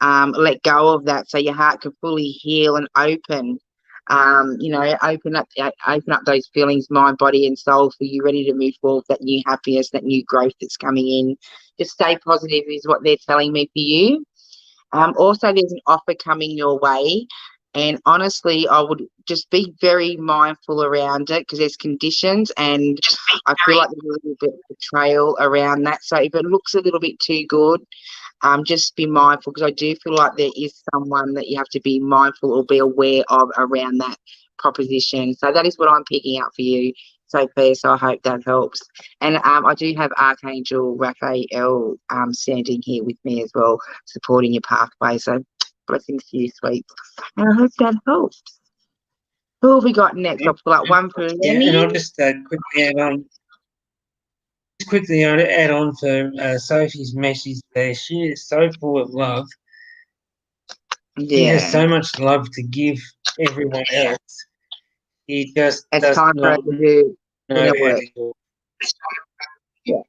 let go of that so your heart can fully heal and open. Open up those feelings, mind, body, and soul, for you ready to move forward, that new happiness, that new growth that's coming in. Just stay positive is what they're telling me for you. Also, there's an offer coming your way. And honestly, I would just be very mindful around it, because there's conditions, and I feel like there's a little bit of betrayal around that. So if it looks a little bit too good, just be mindful, because I do feel like there is someone that you have to be mindful or be aware of around that proposition. So that is what I'm picking up for you, Sophia. So I hope that helps. And I do have Archangel Raphael standing here with me as well, supporting your pathway. So Blessings to you, sweet. And I hope that helps. Who have we got next? I'll pull out one for Yeah, Lenny. and I'll just quickly add on for Sophie's message there. She is so full of love. She has so much love to give everyone else. He just it's does time for her not to do know inner how work. to do it. Yeah.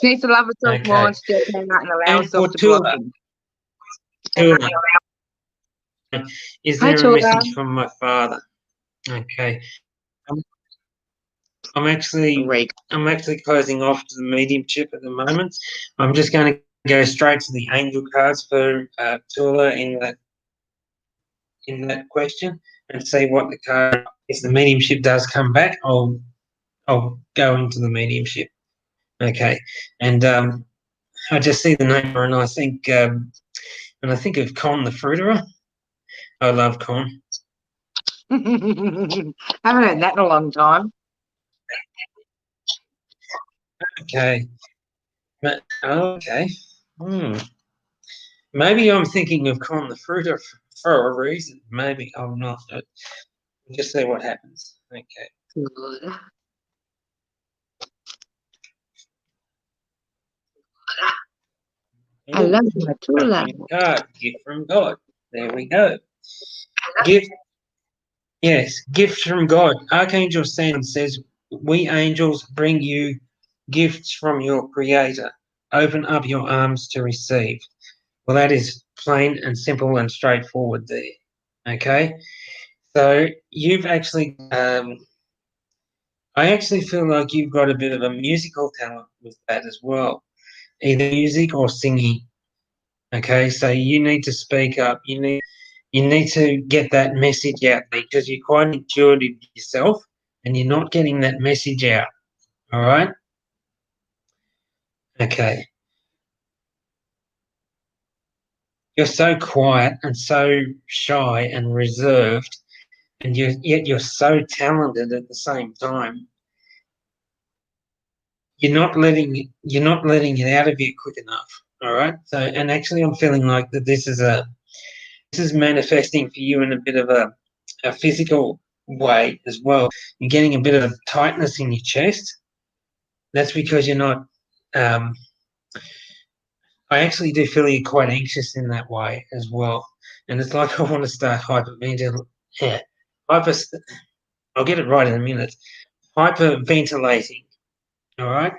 She needs to love herself more and step out and allow And herself for to Tula, blossom. is Hi, there a Tula. message from my father? Okay. I'm actually closing off to the mediumship at the moment. I'm just going to go straight to the angel cards for Tula in that question and see what the card. If the mediumship does come back, I'll go into the mediumship. Okay, and I just see the name and I think when I think of Con the fruiterer, I love Con. Haven't heard that in a long time. Okay. Okay. Maybe I'm thinking of Con the fruiterer for a reason. Maybe I'm not. We'll just see what happens. Okay. Good. I love my Tula. Card, gift from God. There we go. Gift. Yes, gift from God. Archangel Sam says, "We angels bring you gifts from your Creator. Open up your arms to receive." Well, that is plain and simple and straightforward there. Okay, so you've actually, I actually feel like you've got a bit of a musical talent with that as well, either music or singing. Okay, so you need to speak up. You need to get that message out there because you're quite intuitive yourself and you're not getting that message out. All right? Okay. You're so quiet and so shy and reserved, and yet you're so talented at the same time. You're not letting it out of you quick enough. All right. So, and actually, I'm feeling like that this is manifesting for you in a bit of a physical way as well. You're getting a bit of tightness in your chest. That's because you're not. I actually do feel you're quite anxious in that way as well, and it's like I want to start hyperventilating. Yeah, I'll get it right in a minute. Hyperventilating. All right.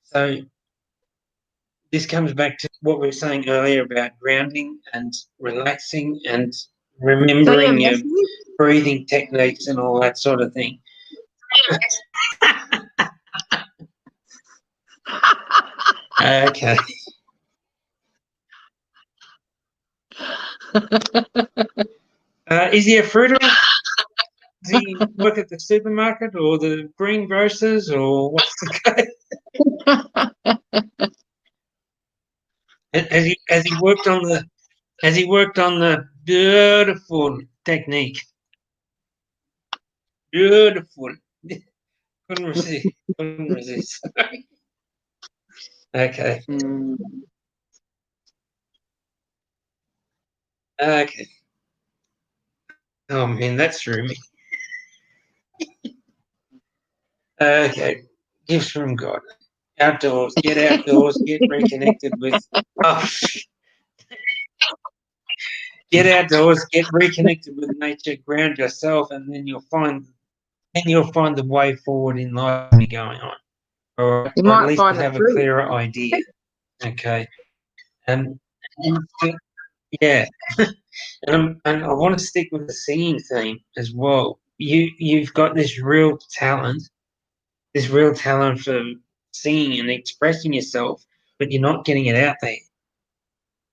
So this comes back to what we were saying earlier about grounding and relaxing and remembering your breathing techniques and all that sort of thing. Okay. Is he a fruiterer? Does he work at the supermarket or the greengrocers or what's the case? Has he worked on the beautiful technique? Beautiful. Couldn't resist. Sorry. Okay. Okay. Oh man, that threw me. Okay. Gifts from God. Outdoors. Get outdoors. Get reconnected with. Oh. Get outdoors. Get reconnected with nature. Ground yourself, and then you'll find the way forward in life going on, or at least have a clearer idea. Okay. And yeah. And I want to stick with the singing theme as well. You've got this real talent for singing and expressing yourself, but you're not getting it out there.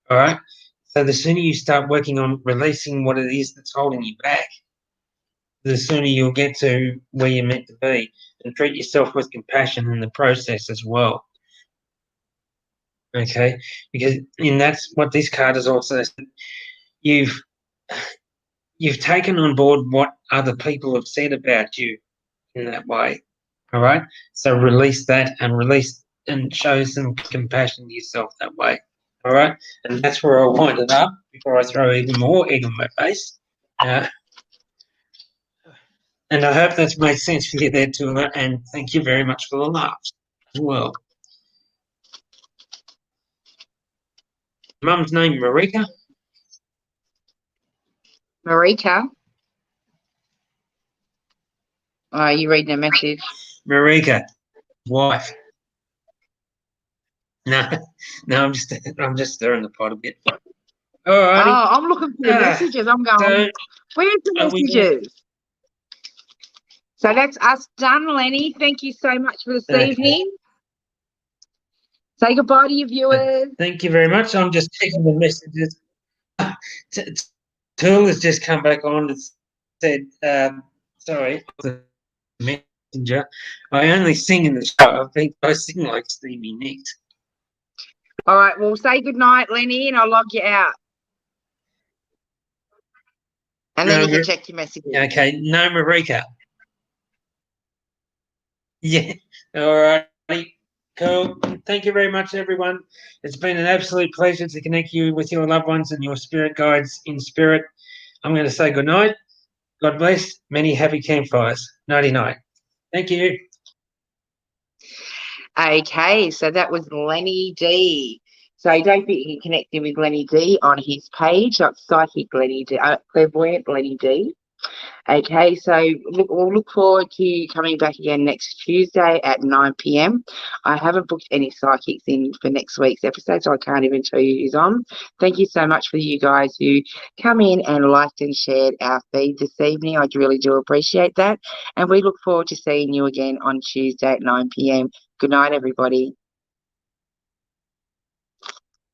All right. So the sooner you start working on releasing what it is that's holding you back, the sooner you'll get to where you're meant to be, and treat yourself with compassion in the process as well. Okay, because that's what this card is also. You've taken on board what other people have said about you in that way. All right. So release that and show some compassion to yourself that way. All right, and that's where I'll wind it up before I throw even more egg on my face. And I hope that's made sense for you there, Tula, and thank you very much for the laughs as well. Mum's name, Marika? Marika? Oh, you reading a message? Marika, wife. No, I'm just stirring the pot a bit. All righty. Oh, I'm looking for the messages. I'm going, So, where's the messages? So that's us done, Lenny. Thank you so much for this evening. Say goodbye to your viewers. Thank you very much. I'm just checking the messages. Tool has just come back on and said, sorry, the messenger. I only sing in the show. I sing like Stevie Nicks. All right, well, say goodnight, Lenny, and I'll log you out. And then you can check your messages. Okay, no Marika. Yeah, all right. Cool. Thank you very much, everyone. It's been an absolute pleasure to connect you with your loved ones and your spirit guides in spirit. I'm going to say good night. God bless. Many happy campfires. Nighty-night. Thank you. Okay, so that was Lenny D. So don't forget you can connect him with Lenny D on his page. That's Psychic Lenny D, Clairvoyant Lenny D. Okay, so we'll look forward to you coming back again next Tuesday at 9 p.m. I haven't booked any psychics in for next week's episode, so I can't even tell you who's on. Thank you so much for you guys who come in and liked and shared our feed this evening. I really do appreciate that. And we look forward to seeing you again on Tuesday at 9 p.m. Good night, everybody.